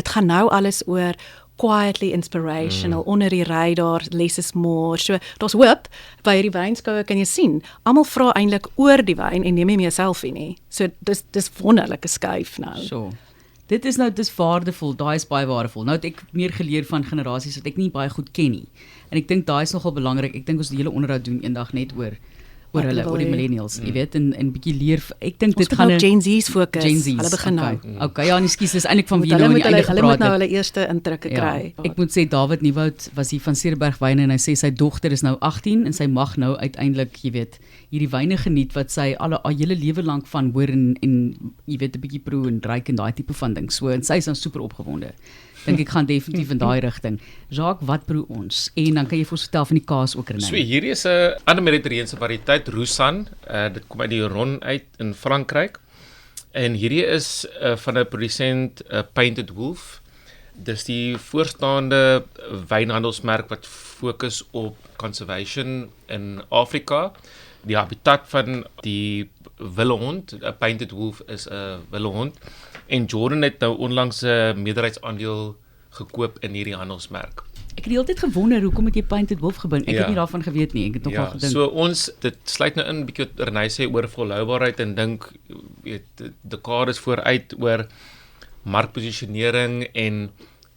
B: gaan nou alles oor quietly inspirational, onder die radar, less is more. So daar's hoop by hierdie wynskoue, kan jy sien. Almal vra eintlik oor die wyn en neem nie meer 'n selfie nie. So dis wonderlike skuif nou.
A: So. Dis waardevol, daai is baie waardevol. Nou het ek meer geleer van generasies wat ek nie baie goed ken nie. En ek dink daai is nogal belangrik. Ek dink ons die hele onderhoud doen eendag net oor oor die millennials, jy weet, en bietjie leer. Ek dink dit gaan
B: op Gen Z's fokus.
A: Gen Z's,
B: Hulle begin nou.
A: Okay, ja, ekskuus, dis eintlik van wie
B: Hulle
A: nou in
B: moet
A: die einde
B: hulle
A: gepraat
B: moet nou
A: het.
B: hulle eerste indrukke kry.
A: Ek moet sê David Nieuwoud was hier van Cedarburg Wyne en hy sê sy dogter is nou 18 en sy mag nou uiteindelik, jy weet, hierdie wyne geniet wat sy al hele lewe lank van hoor en jy weet 'n bietjie proe en ruik en daai tipe van ding. So en sy is dan super opgewonde. Dink ek gaan definitief in daai rigting. Jacques, wat proe ons? En dan kan jy vir ons vertel van die kaas ook Renée.
C: So hierdie is 'n ander Mediterrane variëteit, Roussanne. Dit kom uit die Rhône uit in Frankryk. En hierdie is van 'n produsent Painted Wolf. Dis die voorstaande wynhandelsmerk wat fokus op conservation in Afrika. Die habitat van die wille hond, 'n Painted Wolf is 'n wille hond, En Jordan het nou onlangs 'n meerderheidsaandeel gekoop in hierdie handelsmerk.
A: Ek het die hele tyd gewonder hoekom het jy Painted Wolf gebring? Ek
C: Ja.
A: het nie daarvan geweet nie. Ek het nogal gedink.
C: So ons, dit sluit nou in bietjie wat Renée sê oor volhoubaarheid en dink, weet, dekades vooruit oor markposisionering en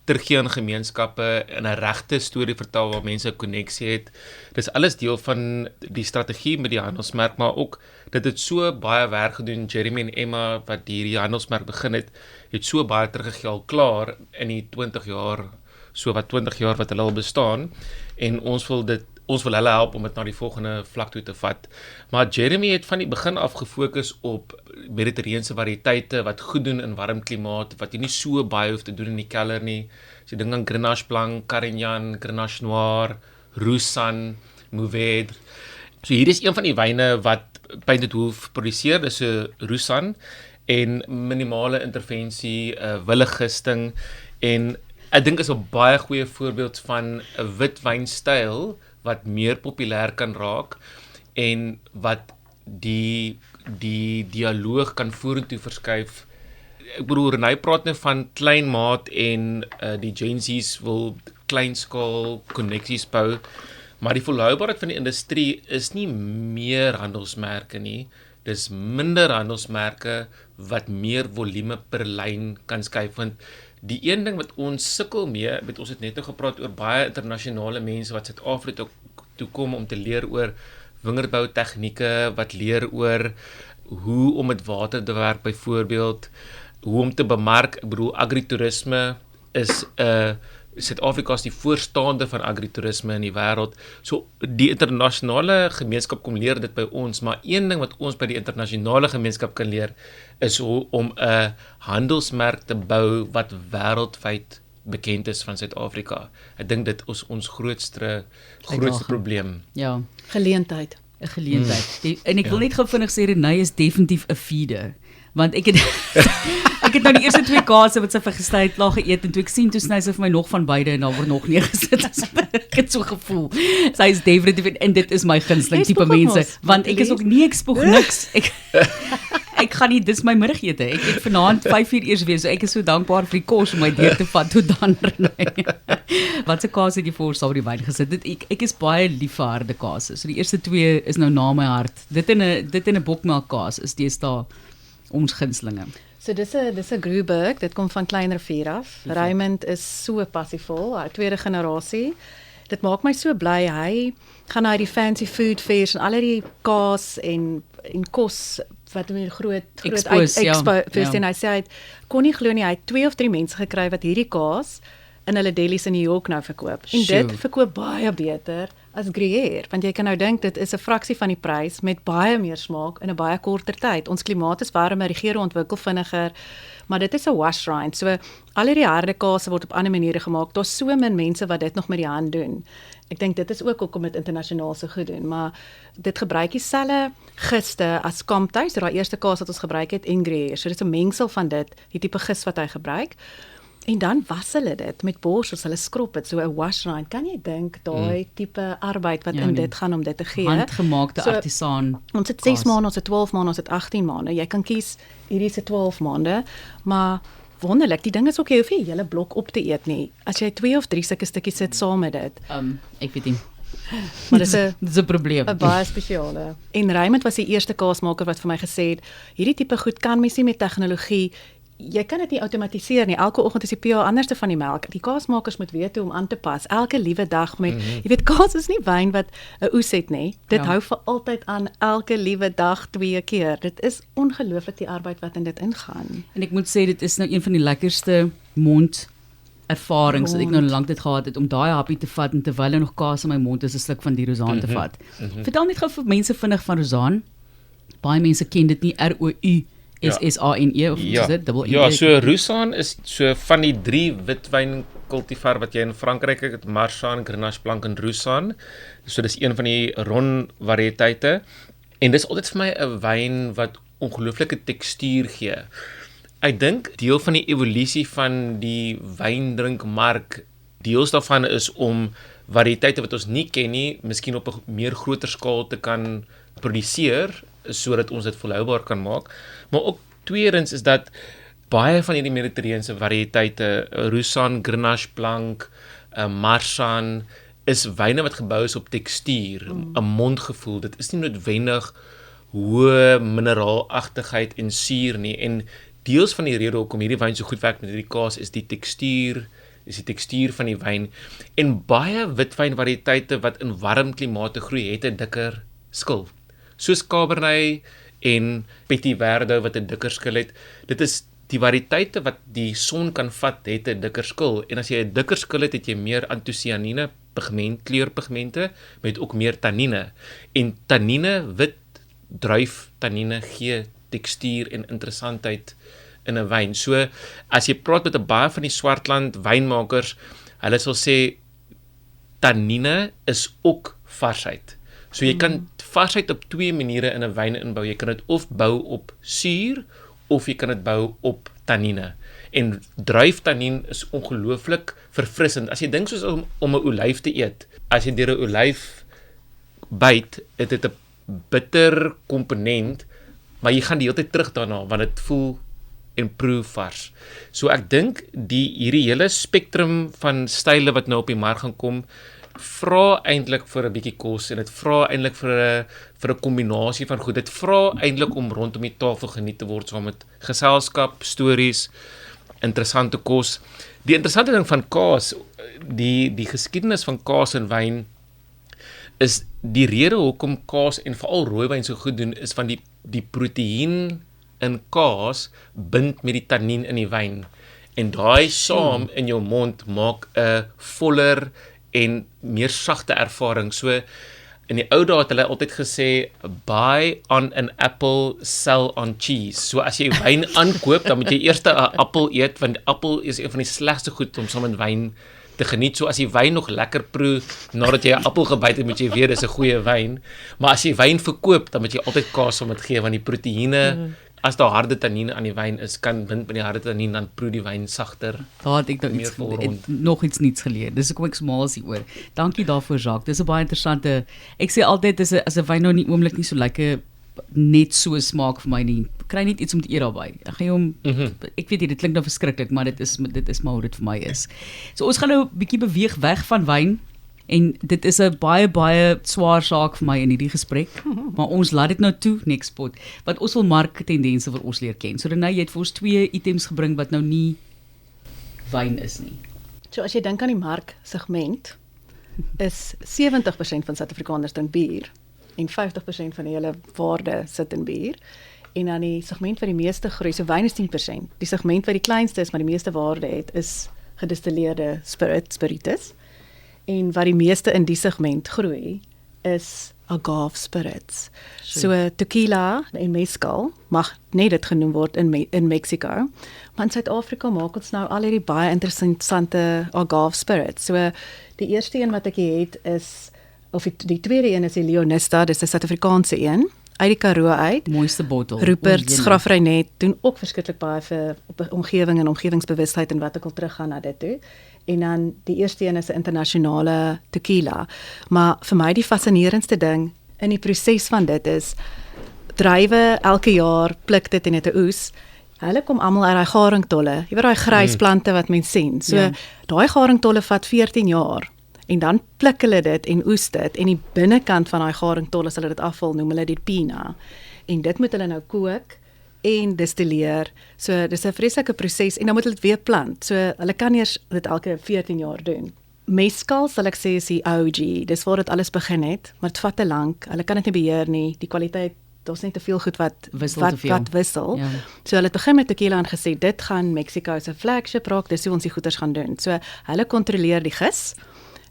C: teruggee aan gemeenskappe en 'n regte storie vertel waar mense 'n koneksie het. Dis alles deel van die strategie met die handelsmerk, maar ook dit het so baie werk gedoen. Jeremy en Emma wat hierdie handelsmerk begin het so baie teruggegee al klaar in die 20 jaar wat hulle al bestaan en ons wil hulle help om dit na die volgende vlak toe te vat. Maar Jeremy het van die begin af gefokus op mediterrane variëteite wat goed doen in warm klimaat, wat jy nie so baie hoef te doen in die keller nie. As jy dink aan Grenache Blanc, Carignan, Grenache Noir, Roussanne, Mourvedre. So hier is een van die wyne wat Painted Wolf produseer, dis 'n Roussanne en minimale intervensie, wille gisting en ek dink is 'n baie goeie voorbeeld van 'n witwynstyl wat meer populêr kan raak en wat die dialoog kan vorentoe verskuif. Ek bedoel Renée praat nou van klein maat en die Gen Z's wil kleinskaal koneksies bou, maar die volhoubaarheid van die industrie is nie meer handelsmerke nie. Dis minder handelsmerke wat meer volume per lyn kan skuif, want die een ding wat ons sukkel mee, ons het net nou gepraat oor baie internasionale mense wat Suid-Afrika toe kom om te leer oor wingerdbou tegnieke, wat leer oor hoe om met water te werk byvoorbeeld, hoe om te bemark. Ek bedoel agritourisme is Suid-Afrika is die voorstaande van agritourisme in die wêreld. So die internasionale gemeenskap kom leer dit by ons, maar een ding wat ons by die internasionale gemeenskap kan leer is hoe om 'n handelsmerk te bou wat wêreldwyd bekend is van Suid-Afrika. Ek dink dit is ons grootste probleem.
A: Ja,
B: Geleentheid.
A: 'n geleentheid. En ek wil net gou vinnig sê Renée is definitief 'n feeder. Want ek het ek het nou die eerste 2 kase wat sy vergestel het klaar geëet en toe ek sien toe sny sy vir my nog van beide en daar word nog neergesit. Ek het so gevoel. Sy is definitief en dit is my gunsteling tipe mense, want ek is ook nie ek spoeg niks. Ek gaan nie, dis my middagete. Ek het vanaand 5:00 eers weer, so ek is so dankbaar vir die kos om my deur te vat tot dan. Wat se kaas het jy voor saam met die wyn gesit? Ek is baie lief vir harde kaas. So die eerste 2 is nou na my hart. Dit in 'n bokmelkkaas is deesdae ons gunstelinge.
B: So dis 'n Gruberg, dit kom van Klein Rivier af. Raymond is so passievol, hy tweede generasie. Dit maak my so bly, hy gaan na die fancy food fairs en al die kaas en kos wat met groot expo first en hy sê hy kon nie glo nie, hy het 2 of 3 mense gekry wat hierdie kaas in hulle delis in New York nou verkoop. En dit verkoop baie beter as Gruyère, want jy kan nou dink dit is 'n fraksie van die prys met baie meer smaak in 'n baie korter tyd. Ons klimaat is warmer, die geure ontwikkel vinniger, maar dit is 'n wash rind. So al hierdie harde kaas word op ander maniere gemaak. Daar's so min mense wat dit nog met die hand doen. Ek dink dit is ook hoekom dit internasionaal so goed doen, maar dit gebruik dieselfde giste as Kamptuis, daai eerste kaas wat ons gebruik het en Gruyère. So dit is 'n mengsel van dit, die tipe gis wat hy gebruik. En dan was hulle dit met borsels, hulle skrob dit, so 'n wash rind. Kan jy dink daai tipe arbeid wat in dit gaan om dit te gee?
A: Handgemaakte artisaan.
B: Ons het 6 maande, ons het 12 maande, ons het 18 maande. Jy kan kies hierdie se 12 maande, maar wonderlik, die ding is ook jy hoef nie 'n hele blok op te eet nie. As jy 2 of 3 sulke stukkies sit saam met dit.
A: Ek weet nie.
B: Maar dis
A: 'n probleem.
B: 'n baie spesiale. En Raymond was die eerste kaasmaker wat vir my gesê het, hierdie tipe goed kan mens nie met tegnologie. Jy kan dit nie outomatiseer nie. Elke oggend is die pH anderste van die melk. Die kaasmakers moet weet hoe om aan te pas. Elke liewe dag met jy weet kaas is nie wyn wat 'n oes het nie. Dit hou vir altyd aan elke liewe dag 2 keer. Dit is ongelooflik die arbeid wat in dit ingaan.
A: En ek moet sê dit is nou een van die lekkerste ervarings wat ek nou lank dit gehad het om daai happie te vat en terwyl nog kaas in my mond is 'n sluk van die Roussanne te vat. Vertel net gou vir mense vinnig van Roussanne. Baie mense ken dit nie, ROUSSANE of is dit dubbel E?
C: Ja, so Roussanne is so van die 3 witwyn kultivar wat jy in Frankryk het, Marsanne, Grenache Blanc en Roussanne. So dis een van die ron variëteite en dis altyd vir my 'n wyn wat ongelooflike tekstuur gee. Ek dink deel van die evolusie van die wyndrinkmark, deels daarvan is om variëteite wat ons nie ken nie, miskien op 'n meer groter skaal te kan produseer sodat ons dit volhoubaar kan maak. Maar ook tweedens is dat baie van hierdie Mediterrane variëteite, Roussanne, Grenache Blanc, Marsanne, is wyne wat gebou is op tekstuur, 'n mondgevoel. Dit is nie noodwendig hoë mineraalagtigheid en suur nie. En deels van die rede hoekom hierdie wyn so goed werk met hierdie kaas is die tekstuur van die wyn. En baie witwyn variëteite wat in warm klimate groei, het 'n dikker skil. Soos Cabernet en Petit Verdot wat 'n dikker skil het. Dit is die variëteite wat die son kan vat, het 'n dikker skil. En as jy 'n dikker skil het jy meer antosianine kleurpigmente met ook meer tannine. En tannine, wit druif tannine gee tekstuur en interessantheid in 'n wyn. So as jy praat met 'n baie van die Swartland wynmakers, hulle sal sê tannine is ook varsheid. So jy kan varsheid op twee maniere in 'n wyn inbou. Jy kan dit of bou op suur of jy kan dit bou op tannine. En druiftannien is ongelooflik verfrissend. As jy dink soos om 'n olyf te eet, as jy deur 'n olyf byt, het dit 'n bitter komponent, maar jy gaan die hele tyd terug daarna want dit voel en proe vars. So ek dink hierdie hele spektrum van style wat nou op die mark gaan kom, vra eintlik vir 'n bietjie kos en dit vra eintlik vir 'n kombinasie van goed. Dit vra eintlik om rondom die tafel geniet te word saam met geselskap, stories, interessante kos. Die interessante ding van kaas, die geskiedenis van kaas en wyn is die rede hoekom kaas en veral rooiwyn so goed doen is van die proteïen in kaas bind met die tannien in die wyn. En daai saam in jou mond maak 'n voller en meer sagte ervaring. So in die ou dae het hulle altyd gesê buy on an apple, sell on cheese. So as jy wyn aankoop, dan moet jy eers 'n appel eet want appel is een van die slegste goed om saam met wyn te geniet. So as jy wyn nog lekker proe nadat jy 'n appel gebyt het, moet jy weet dis 'n goeie wyn. Maar as jy wyn verkoop, dan moet jy altyd kaas saam met gee want die proteïene as daar harde tannien aan die wyn is, kan bind met die harde tannien, dan proe die wyn sagter.
A: Daar het ek nog iets niets geleer. Dis hoekom ek smaal is hieroor. Dankie daarvoor, Jacques. Dis 'n baie interessante. Ek sê altyd as 'n wyn nou nie oomblik nie so lekker net so smaak vir my nie. Kry net iets om te eet daarbey. Ek gaan hom ek weet nie, dit klink nou verskriklik, maar dit is maar hoe dit vir my is. So ons gaan nou 'n bietjie beweeg weg van wyn. En dit is 'n baie swaar saak vir my in hierdie gesprek, maar ons laat dit nou toe, next pot, want ons wil marktendense vir ons leer ken. So Renée, jy het vir ons 2 items gebring wat nou nie wyn is nie.
B: So as jy dink aan die marksegment, is 70% van Suid-Afrikaners drink bier en 50% van die hele waarde sit in bier. En dan die segment wat die meeste groei, so wyn is 10%. Die segment wat die kleinste is, maar die meeste waarde het, is gedistilleerde spiritus. En wat die meeste in die segment groei, is agave spirits. So tequila en mezcal mag net dit genoem word in Mexico. Maar in Suid-Afrika maak ons nou al hierdie baie interessante agave spirits. So die eerste een wat ek het is, of die tweede een is die Leonista, dis 'n Suid-Afrikaanse een, uit die Karoo uit.
A: Mooiste bottel.
B: Rupert Grafreinet doen ook verskriklik baie vir op omgewing en omgewingsbewustheid en wat ek al teruggaan na dit toe. En dan die eerste een is 'n internasionale tequila. Maar vir my die fascinerendste ding in die proses van dit is, druiwe elke jaar pluk dit en het 'n oes. Hulle kom almal uit daai garingtolle. Jy weet daai grys plante wat mens sien. So daai garingtolle vat 14 jaar. En dan pluk hulle dit en oes dit en die binnekant van daai garingtolle as hulle dit afval, noem hulle dit pina. En dit moet hulle nou kook en distilleer. So dis 'n vreeslike proses en dan moet hulle dit weer plant. So hulle kan eers dit elke 14 jaar doen. Mezcal sal ek sê is die OG. Dis waar dit alles begin het, maar dit vat te lank. Hulle kan dit nie beheer nie. Die kwaliteit, daar's net te veel goed wat wissel. Ja. So hulle het begin met tequila en gesê dit gaan Mexico se flagship raak, dis hoe ons die goeders gaan doen. So hulle kontroleer die gis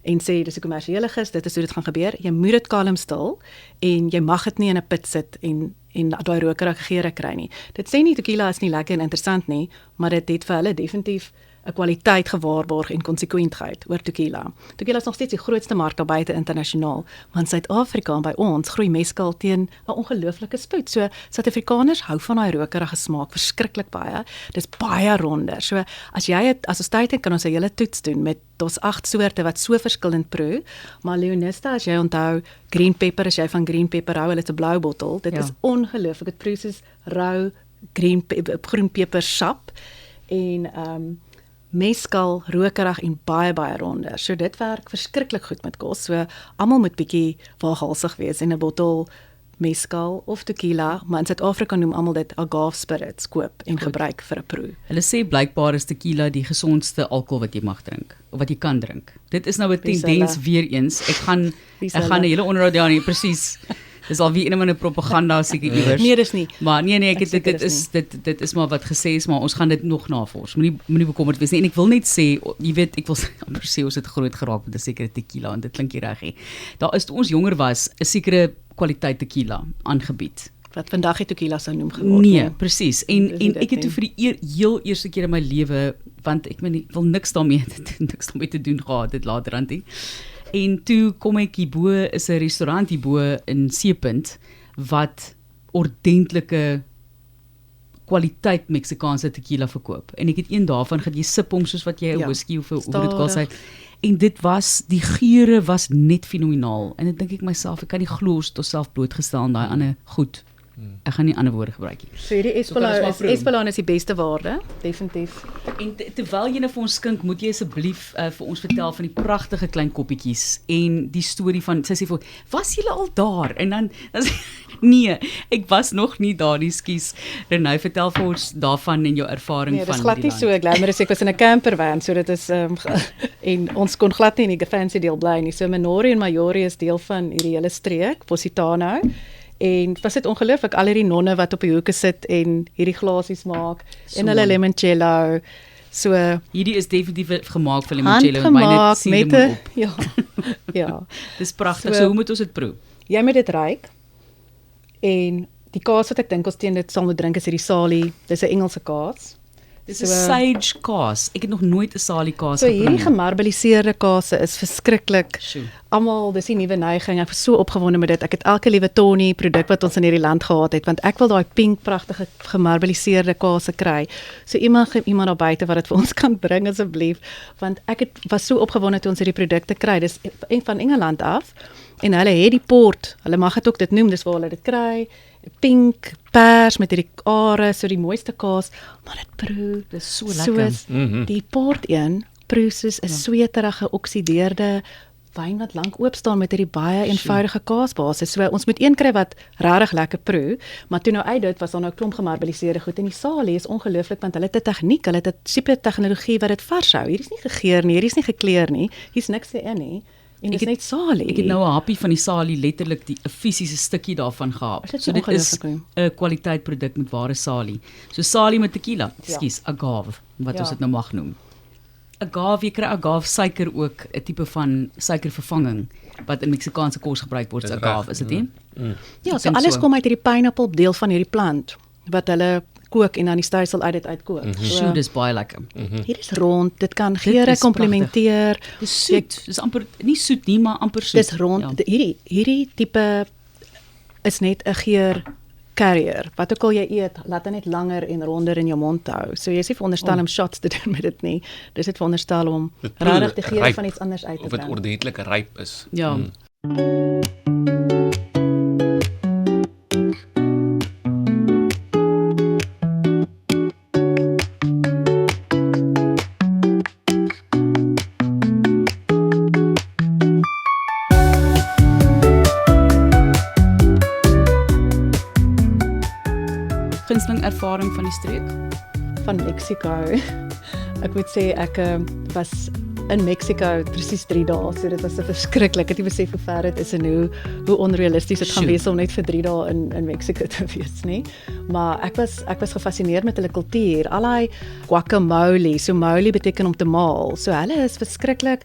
B: en sê dis 'n kommersiële gis, dit is hoe dit gaan gebeur. Jy moet dit kalmstil en jy mag dit nie in 'n put sit en daai rokerige geure kry nie. Dit sê nie tequila is nie lekker en interessant nie, maar dit het vir hulle definitief 'n kwaliteit gewaarborg en konsekwentheid oor tequila. Tequila is nog steeds die grootste mark daar buite internasionaal, maar in Suid-Afrika en by ons groei mezcal teen 'n ongelooflike spoed. So Suid-Afrikaners hou van daai rokerige smaak verskriklik baie. Dis baie ronder. So as ons tyd het, kan ons 'n hele toets doen met ons 8 soorte wat so verskillend proe, maar Leonista, as jy onthou, green pepper, as jy van green pepper hou, hulle het 'n blou bottel. Dit is ongelooflik. Dit proe soos rou groenpeper sap en mezcal, rokerig en baie ronder. So dit werk verskriklik goed met kos. So almal moet bietjie waaghalsig wees en 'n bottel mezcal of tequila, maar in Suid-Afrika noem almal dit agave spirits koop en gebruik vir 'n proe.
A: Hulle sê blykbaar is tequila die gesondste alkohol wat jy mag drink of wat jy kan drink. Dit is nou 'n tendens weer eens. Ek gaan 'n hele onderhoud daarin presies. Dis al wie een van 'n propaganda seker iewers.
B: Nee, dis nie.
A: Maar nee, dit is maar wat gesê is, maar ons gaan dit nog navors. Moenie bekommerd wees nie. En ek wil net sê, jy weet, ek wil amper sê ons het groot geraak met 'n sekere tequila en dit klink nie reg nie. Daar is toe ons jonger was 'n sekere kwaliteit tequila aangebied.
B: Wat vandag die tequila sou noem geword.
A: Nee, presies. En ek het toe vir die heel eerste keer in my lewe, want ek wil niks daarmee te doen gehad dit later aan toe. En toe kom ek hierbo, is 'n restaurant hierbo in Seepunt wat ordentlike kwaliteit Meksikaanse tequila verkoop. En ek het een daarvan gehad, jy sip hom soos wat jy 'n whisky of hoe dit kos uit. En die geure was net fenomenaal. En dan dink ek myself, ek kan nie glo ons tot self blootgestel aan daai ander goed. Ek gaan nie ander woorde gebruik nie.
B: So hierdie Espolòn is die beste waarde, definitief.
A: En terwyl jy nou vir ons skink, moet jy asseblief vir ons vertel van die pragtige klein koppietjies en die storie van, sy sê vir, was julle al daar? En dan sê nee, ek was nog nie daar nie, skus. Renée, vertel vir ons daarvan en jou ervaring van die land. Nee,
B: dis glad nie so glamorous. Ek was in 'n campervan, so dit is en ons kon glad nie in die fancy deel bly nie. So Minori en Majori is deel van hierdie hele streek, Positano. En was dit ongelooflik, al hierdie nonne wat op die hoeke sit en hierdie glasies maak en hulle limoncello. So
A: hierdie is definitief gemaak vir limoncello en myne sien
B: met
A: hom op.
B: Ja. Ja.
A: Dis pragtig. So hoe moet ons dit proe?
B: Jy moet dit ruik. En die kaas wat ek dink ons teen dit sal moet drink is hierdie Sali. Dis 'n Engelse kaas.
A: Dis 'n sage kaas. Ek het nog nooit 'n Sali kaas
B: geproe. So hierdie gemarbeliseerde kaas is verskriklik.
A: Sjoe.
B: Almal, dis die nuwe neiging. Ek was so opgewonde met dit. Ek het elke liewe Tony produk wat ons in hierdie land gehad het, want ek wil daai pink pragtige gemarbeliseerde kaas kry. So iemand daar buite wat dit vir ons kan bring asseblief, want was so opgewonde toe ons hierdie produkte kry. Dis van Engeland af en hulle het die port. Hulle mag dit ook dit noem, dis waar hulle dit kry. Pink, pers met hierdie are, so die mooiste kaas, maar dit proe,
A: dis so lekker.
B: Die port een proe soos 'n sweterige geoksideerde wyn wat lank oop staan met hierdie baie eenvoudige kaasbasis. So ons moet een kry wat regtig lekker proe, maar toe nou uit dit was daar nou 'n klomp gemarbeliseerde goed en die Sali is ongelooflik want hulle het 'n tegniek, hulle het 'n super tegnologie wat dit vars hou. Hier is nie gegeur nie, hier is nie gekleur nie, hier's niks in nie. En dit is net Sali.
A: Ek het nou 'n happie van die Sali, letterlik 'n fisiese stukkie daarvan gehad. So dit is 'n kwaliteit produk met ware Sali. So Sali met tequila, skus, agave, wat ons dit nou mag noem. Agave, jy kry agave suiker ook, 'n tipe van suikervervanging wat in Meksikaanse kos gebruik word, agave, is dit nie?
B: Ja, so alles kom uit hierdie pineapple deel van hierdie plant wat hulle kook en dan die stysel uit dit uitkook.
A: So dis baie lekker.
B: Hier is rond, dit kan geure komplementeer.
A: Dis soet, dis amper nie soet nie, maar amper soet.
B: Dis rond. Ja. Hierdie tipe is net 'n geur carrier. Wat ook al jy eet, laat dit net langer en ronder in jou mond hou. So jy is nie veronderstel om shots te doen met dit nie. Dis net veronderstel om regtig die geur van iets anders uit te bring.
C: Of dit ordentlik ryp is.
A: Ja. Ervaring van die streek?
B: Van Mexico. Ek moet sê ek was in Mexico presies 3 dae, so dit was verskriklik. Ek het nie besef hoe ver dit is en hoe onrealisties dit gaan wees om net vir 3 dae in Mexico te wees nie. Maar ek was gefassineerd met hulle kultuur. Al daai guacamole, so mole beteken om te maal. So hulle is verskriklik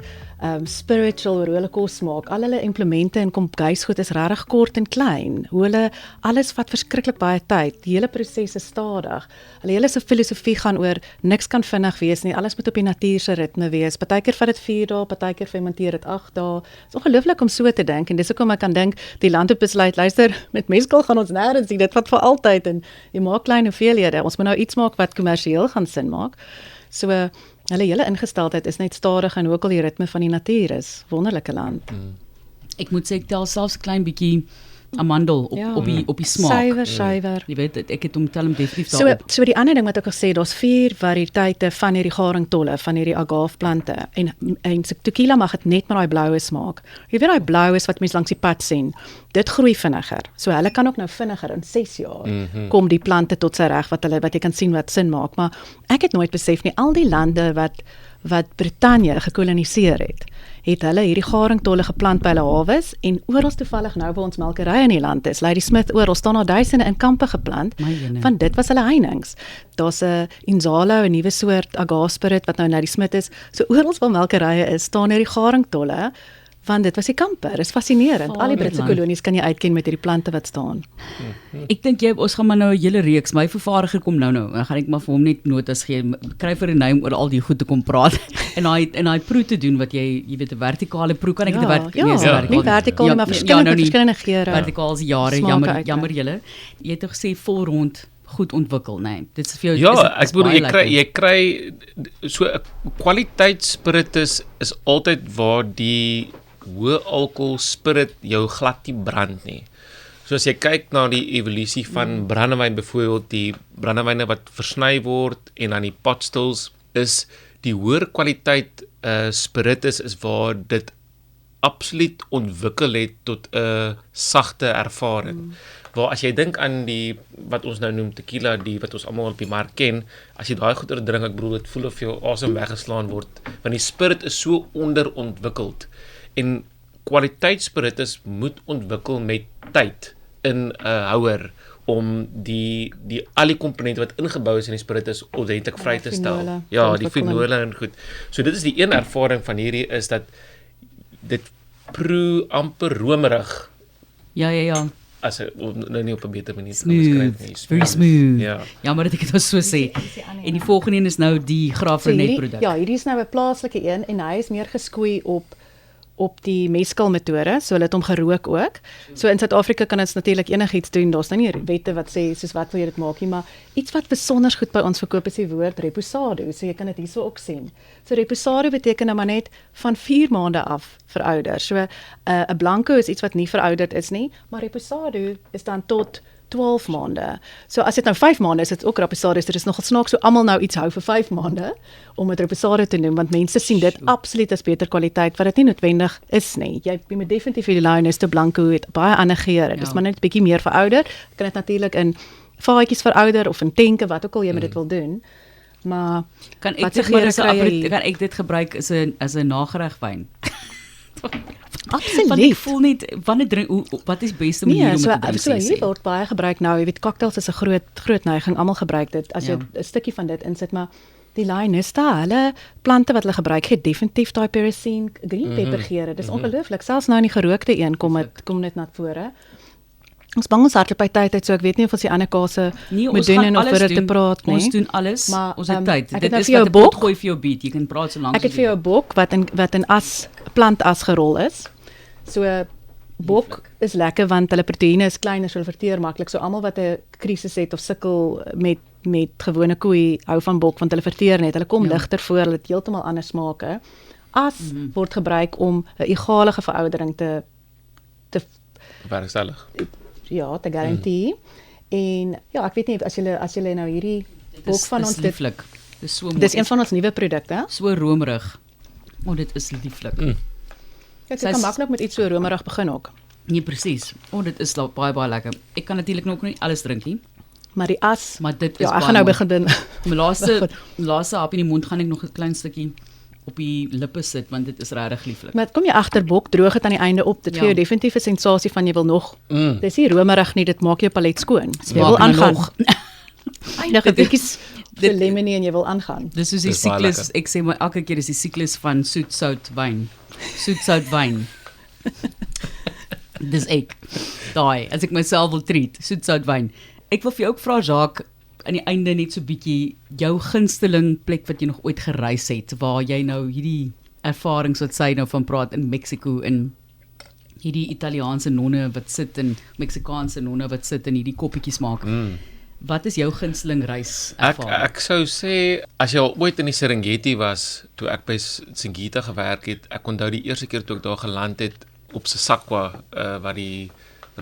B: spiritual oor hoe hulle kos maak. Al hulle implemente en kombuisgoed is regtig kort en klein. Hoe hulle alles vat verskriklik baie tyd. Die hele proses is stadig. Hulle hele filosofie gaan oor niks kan vinnig wees nie. Alles moet op die natuur se ritme wees. Partykeer vat dit 4 dae, partykeer fermenteer dit 8 dae. Dit is ongelooflik om so te dink en dis hoekom ek kan dink die land het besluit, luister, met mezcal gaan ons nêrens sien. Dit vat vir altyd en jy maak klein hoeveelhede. Ons moet nou iets maak wat kommersieel gaan sin maak. So hulle hele ingesteldheid is net stadig en ook al die ritme van die natuur is. Wonderlike land.
A: Ek moet sê ek tel selfs 'n klein bietjie amandel
B: Ja.
A: op die smaak.
B: Suiwer.
A: Jy weet, ek het hom tel hom definitief
B: So
A: daarop.
B: so die ander ding wat ek gesê, daar's 4 variëteite van hierdie garingtolle, van hierdie agaveplante en se tequila mag dit net met daai bloue smaak. Jy weet daai blou is wat mense langs die pad sien. Dit groei vinniger. So hulle kan ook nou vinniger in 6 jaar kom die plante tot sy reg wat jy kan sien wat sin maak, maar ek het nooit besef nie al die lande wat Brittanje gekoloniseer het hulle hierdie garingtolle geplant by hulle hawes en oral toevallig nou waar ons melkerye in die land is, Lady Smith oral staan daar duisende in kampe geplant,
A: My jene.
B: want dit was hulle heininge. Daar's 'n Inzalo, 'n nuwe soort agavespirit wat nou Lady Smith is. So oral waar melkerye is, staan hierdie garingtolle, want dit was die kampe. Dit is fascinerend. Al die Britse
A: man.
B: kolonies kan jy uitken met hierdie plante wat staan.
A: Ek dink ons gaan maar nou 'n hele reeks. My vervaardiger kom nou. Dan gaan ek maar vir hom net notas gee. Kry vir 'n naam oor al die goed te kom praat en daai proe te doen wat jy weet 'n vertikale proe kan ek dit
B: Ja, nie vertikaal nie, maar verskillende geure.
A: Vertikaal is jare,
B: smake uit,
A: jammer julle. Jy het toch gesê vol rond goed ontwikkel, nee. Dit is vir jou
C: Ja,
A: is
C: ek bedoel
A: baie
C: jy kry so 'n kwaliteitsspiritus is altyd waar die hoë alkohol spirit jou glad nie brand nie. So as jy kyk na die evolusie van brandewyn byvoorbeeld, die brandewyne wat versny word en dan die potstills is die hoër kwaliteit spiritus is waar dit absoluut ontwikkel het tot 'n sagte ervaring. Waar as jy dink aan die wat ons nou noem tequila, die wat ons almal op die mark ken, as jy daai goeie drink, ek bedoel dit voel of jou asem weggeslaan word, want die spirit is so onderontwikkeld. En kwaliteitsspiritus moet ontwikkel met tyd in 'n houer om die al die komponente wat ingebou is in die spiritus ordentlik vry te stel.
B: Fenole,
C: Ja, die
B: ontwikkeling.
C: fenole en goed. So dit is die een ervaring van hierdie is dat dit proe amper romerig
A: Ja.
C: as nou nie op 'n beter manier te
A: Smooth,
C: beskryf nie.
A: very smooth.
C: Ja.
A: Jammer dat ek dit so sê. En die volgende een is nou die Graaf Reinet produk.
B: Ja, hierdie is nou 'n plaaslike een en hy is meer geskoei op die mescal metode, so hulle het hom gerook ook. So in Suid-Afrika kan ons natuurlik enigiets doen. Daar's nou nie wette wat sê soos wat wil jy dit maak nie, maar iets wat besonder goed by ons verkoop is die woord reposado. So jy kan dit hierso ook sien. So reposado beteken nou maar net van 4 maande af verouder. So 'n blanco is iets wat nie verouderd is nie, maar reposado is dan tot 12 maande. So as dit nou 5 maande is, dit ook reposado, dit is nogal snaaks so almal nou iets hou vir 5 maande om dit reposado te noem, want mense sien dit absoluut as beter kwaliteit wat dit nie noodwendig is nie. Jy moet definitief die Lioness de Blanco het baie ander geure. Dis maar net 'n bietjie meer verouder. Jy kan dit natuurlik in vaatjies verouder of in tenke, wat ook al jy met dit wil doen. Maar
A: Kan ek
B: wat se
A: dit maar
B: geure
A: as 'n
B: kry jy
A: aperitief-
B: hier?
A: kan ek dit gebruik as 'n nageregwyn?
B: Absoluut.
A: Want ek voel net wanneer drink wat is die beste manier
B: Nee,
A: om
B: so
A: dit te drink?
B: so hier word baie gebruik nou. Jy weet cocktails is 'n groot neiging. Almal gebruik dit. As jy
A: Ja.
B: 'n stukkie van dit insit, maar die Lioness daar, hulle plante wat hulle gebruik, het definitief daai pyrazine, green pepper geure. Dis ongelooflik. Selfs nou in die gerookte een kom dit na vore. Ons bang ons hardloop by tyd uit, so ek weet nie of ons die ander kase
A: Nee,
B: moet
A: ons
B: doen
A: gaan
B: en of
A: alles
B: oor dit te
A: doen.
B: praat nie.
A: Ons doen alles.
B: Maar,
A: Ons het tyd.
B: ek het
A: Dit
B: nou
A: is
B: vir jou
A: wat 'n
B: 'n bok.
A: pot gooi vir jou beat. Jy kan praat so lank
B: Ek het
A: as
B: vir jou 'n bok wat in plantas gerol is. So bok is lekker want hulle proteïene is klein en hulle verteer maklik. So almal wat 'n krisis het of sukkel met gewone koei hou van bok want hulle verteer net. Hulle kom ligter voor, hulle het heeltemal ander smake. As word gebruik om 'n egalige veroudering te
C: Werkstellig.
B: te garandeer. En ja, ek weet nie as julle nou hierdie bok van ons dit
A: lieflik. Dis so mooi.
B: dis een van ons nuwe produkte.
A: So romerig. Dit is lieflik.
B: Jy kan maklik met iets so romerig begin ook.
A: Nee, presies. Dit is baie lekker. Ek kan natuurlik nog nie alles drink nie,
B: Maar die as,
A: maar dit is
B: ja, ek
A: baie
B: gaan nou
A: mooi.
B: begin doen.
A: My
B: Goed.
A: laaste hap in die mond gaan ek nog 'n klein stukkie op die lippe sit want dit is regtig lieflik.
B: Maar kom jy agter bok, droog dit aan die einde op. Dit
A: Ja.
B: gee jou definitief 'n sensasie van jy wil nog. Dis nie romerig nie, dit maak jou palet skoon. So jy
A: Maak
B: wil
A: nou
B: aangaan.
A: nog.
B: Eindig 'n bietjie vir lemony en jy wil aangaan.
A: Dis soos die
C: Dis baie
A: siklus,
C: lekker.
A: ek sê maar elke keer is die siklus van soet sout wyn. Soet sout wyn. Dis ek. Daai, as ek myself wil treat, soet sout wyn. Ek wil vir jou ook vra Jacques aan die einde net so bietjie jou gunsteling plek wat jy nog ooit gereis het waar jy nou hierdie ervarings wat sy nou van praat in Mexiko en hierdie Italiaanse nonne wat sit en Meksikaanse nonne wat sit en hierdie koppietjies maak. Wat is jou gunsteling reis ervaring?
C: Ek sou sê as jy al ooit in die Serengeti was, toe ek by Singita gewerk het, ek onthou die eerste keer toe ek daar geland het op Sesakwa, waar die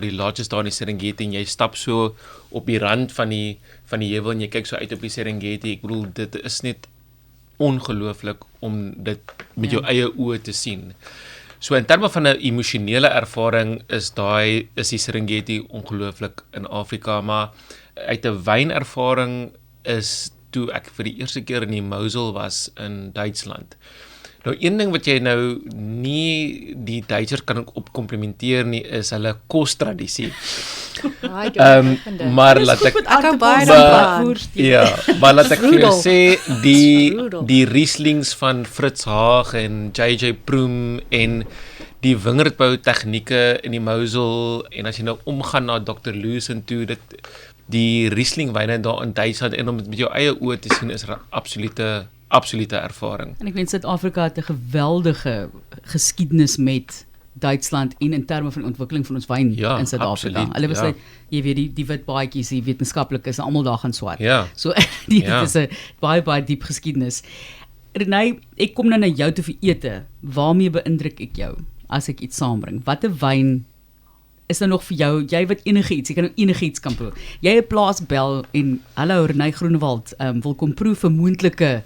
C: die lodges daar in die Serengeti en jy stap so op die rand van die heuwel en jy kyk so uit op die Serengeti. Ek bedoel dit is net ongelooflik om dit met jou eie oë te sien. So in terme van 'n emosionele ervaring is die Serengeti ongelooflik in Afrika, maar uit 'n wynervaring is toe ek vir die eerste keer in die Mosel was in Duitsland. Nou een ding wat jy nou nie die Duitsers kan opkomplimenteer nie is hulle kostradisie. Maar laat ek maar laat ek vir jou sê die Rieslings van Fritz Haag en JJ Proem en die wingerdbou tegnieke in die Mosel en as jy nou omgaan na Dr. Lewis toe die Riesling wyne daar in Duitsland en om dit met jou eie oë te sien is 'n absolute ervaring.
A: En ek weet Suid-Afrika het 'n geweldige geskiedenis met Duitsland en in terme van ontwikkeling van ons wyn in Suid-Afrika. Hulle was jy weet die wit baadjies, die wetenskaplikes, almal daar gaan swart.
C: Ja.
A: So dit is 'n baie diep geskiedenis. Renée, ek kom nou na jou toe vir ete. Waarmee beïndruk ek jou as ek iets saambring? Watter wyn is nou nog vir jou, jy wat jy kan nou enigiets kan proe. Jy 'n plaas bel en hallo Renée Groenewald, wil kom proe vir moontlike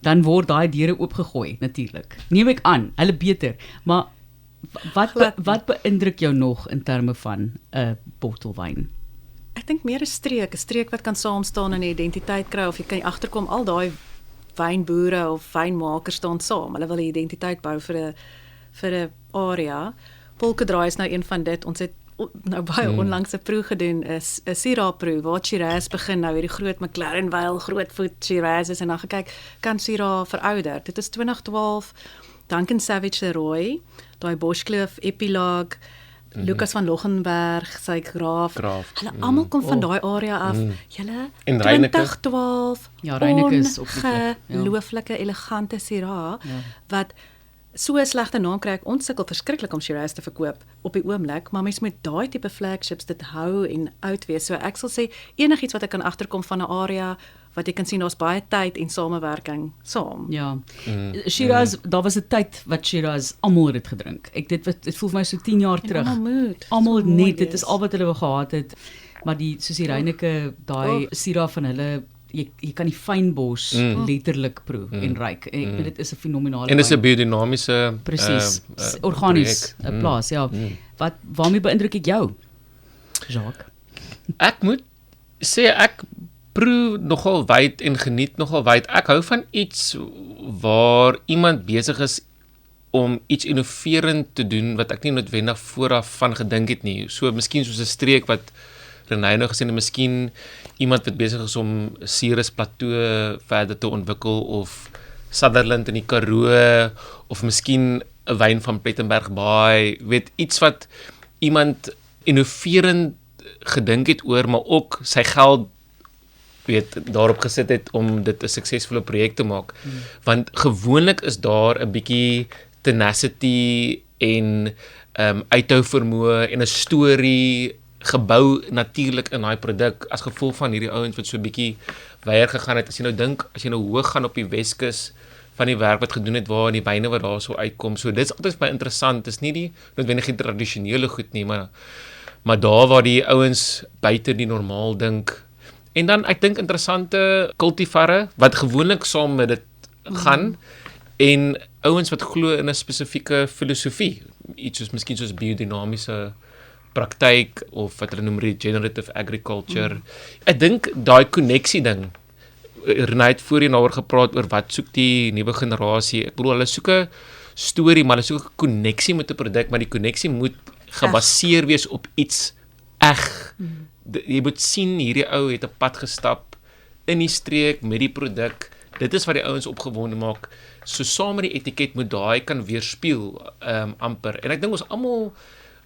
A: dan word daai deure oopgegooi natuurlik. Neem ek aan, hulle beter, maar wat beïndruk jou nog in terme van 'n bottel wyn?
B: Ek dink meer 'n streek wat kan saam staan en 'n identiteit kry of jy kan agterkom al daai wynboere of wynmakers staan saam. Hulle wil 'n identiteit bou vir 'n area. Polkedraai is nou een van dit. Ons het nou baie onlangs 'n proe gedoen, is 'n Syrah proe waar Shiraz begin nou hierdie groot McLaren Vale, grootvoet Shiraz is en dan gekyk kan Syrah verouder. Dit is 2012 Duncan Savage se rooi, daai Boschkloof Epilogue, Lucas van Loggenberg, sy Graaf. Hulle almal kom van daai area af. Julle
C: en Reineke
B: 2012.
A: Ja, Reineke is op
B: ongelooflike elegante Syrah wat so 'n slegte naam kry ek. Ons sukkel verskriklik om Shiraz te verkoop op die oomblik, maar mens moet daai tipe flagships dit hou en oud wees. So ek sal sê enigiets wat ek kan agterkom van 'n area wat jy kan sien daar's baie tyd en samewerking saam.
A: Ja. Shiraz, daar was 'n tyd wat Shiraz almal het gedrink. Dit voel vir my so 10 jaar terug. Almal net, dit is al wat hulle gehad het. Maar soos die Reineke, daai Syrah van hulle jy kan die fynbos letterlik proe en ruik. Ek weet dit is 'n fenominale
C: en dit is 'n biodinamiese
A: presies organies plaas, ja. Waarmee beïndruk ek jou, Jacques?
C: Ek moet sê ek proe nogal wyd en geniet nogal wyd. Ek hou van iets waar iemand besig is om iets innoverend te doen wat ek nie noodwendig vooraf van gedink het nie. So miskien soos 'n streek wat Renée nou gesien het, miskien iemand wat besig is om Ceres Plateau verder te ontwikkel of Sutherland in die Karoo of miskien 'n wyn van Plettenberg Baai, weet iets wat iemand innoverend gedink het oor, maar ook sy geld daarop gesit het om dit 'n suksesvolle projek te maak. Want gewoonlik is daar 'n bietjie tenacity en uithou vermoë en 'n storie gebou natuurlik in daai produk as gevolg van hierdie ouens wat so 'n bietjie weier gegaan het. As jy nou hoog gaan op die Weskus van die werk wat gedoen het waar die wyne wat daar so uitkom. So dit is altyd baie interessant. Dit is nie die noodwendig die tradisionele goed nie, maar daar waar die ouens buite die normaal dink. En dan ek dink interessante kultivarre wat gewoonlik saam met dit gaan en ouens wat glo in 'n spesifieke filosofie, iets soos miskien soos biodinamiese praktyk of wat hulle noem regenerative agriculture. Ek dink daai koneksie ding. Renée het voorheen daaroor gepraat oor wat soek die nuwe generasie. Ek bedoel hulle soek 'n storie, maar hulle soek 'n koneksie met 'n produk, maar die koneksie moet gebaseer wees op iets eg. Jy moet sien hierdie ou het 'n pad gestap in die streek met die produk. Dit is wat die ouens opgewonde maak. So saam met die etiket moet daai kan weerspieël amper. En ek dink ons almal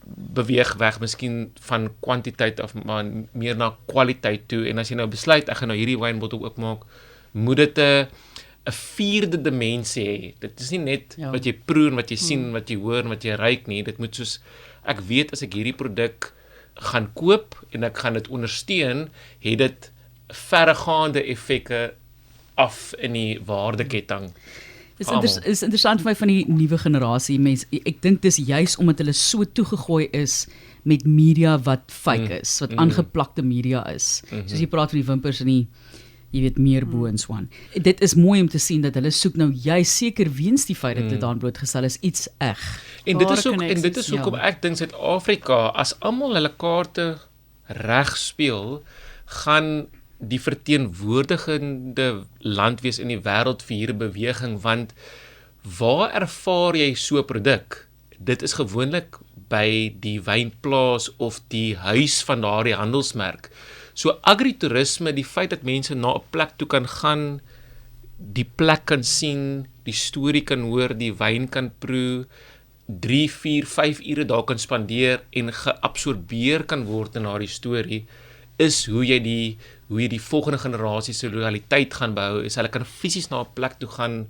C: beweeg weg miskien van kwantiteit af maar meer na kwaliteit toe. En as jy nou besluit ek gaan nou hierdie wynbottel oopmaak, moet dit 'n vierde dimensie hê. Dit is nie net wat jy proe en wat jy sien, wat jy hoor en wat jy ruik nie. Dit moet soos ek weet as ek hierdie produk gaan koop en ek gaan dit ondersteun, het dit verregaande effekke af in die waardeketting
A: Is interessant vir my van die nuwe generasie mense. Ek dink dis juis omdat hulle so toegegooi is met media wat fake is, wat aangeplakte media is. Soos jy praat van die wimpers en die jy weet meer bo en so aan. Dit is mooi om te sien dat hulle soek nou juis seker weens die feit dat dit daar blootgestel is iets eg.
C: En dit is hoekom ek dink Suid-Afrika as almal hulle kaarte reg speel, gaan die verteenwoordigende land wees in die wêreld vir hierdie beweging, want waar ervaar jy so 'n produk? Dit is gewoonlik by die wynplaas of die huis van daardie handelsmerk. So agritourisme, die feit dat mense na 'n plek toe kan gaan, die plek kan sien, die storie kan hoor, die wyn kan proe, 3, 4, 5 ure daar kan spandeer en geabsorbeer kan word in daardie storie, is hoe jy die volgende generasie se loyaliteit gaan behou, is hulle kan fisies na 'n plek toe gaan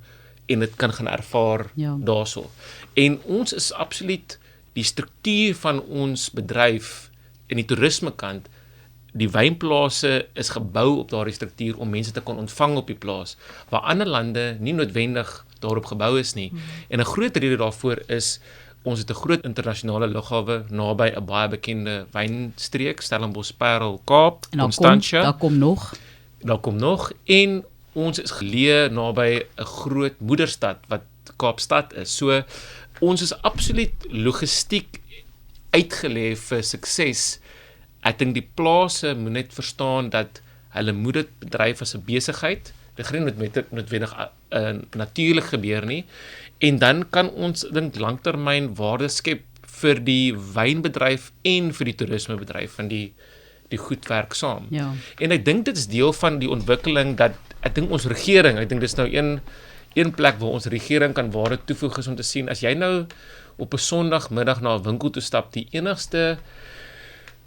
C: en dit kan gaan ervaar daarso. En ons is absoluut die struktuur van ons bedryf in die toerisme kant, die wynplase is gebou op daardie struktuur om mense te kon ontvang op die plaas, waar ander lande nie noodwendig daarop gebou is nie. En 'n groot rede daarvoor is ons het 'n groot internasionale lughawe naby 'n baie bekende wynstreek, Stellenbosch, Parel, Kaap, Constantia. Daar kom nog en ons is geleë naby 'n groot moederstad wat Kaapstad is. So ons is absoluut logistiek uitgelê vir sukses. Ek dink die plase moet net verstaan dat hulle moet dit bedryf as 'n besigheid. Dit gaan nie noodwendig natuurlik gebeur nie. En dan kan ons dink langtermyn waarde skep vir die wynbedryf en vir die toerismebedryf van die goed werk saam.
A: Ja.
C: En ek dink dit is deel van die ontwikkeling dat ek dink ons regering, ek dink dis nou een plek waar ons regering kan waarde toevoeg is om te sien as jy nou op 'n Sondagmiddag na 'n winkel toe stap, die enigste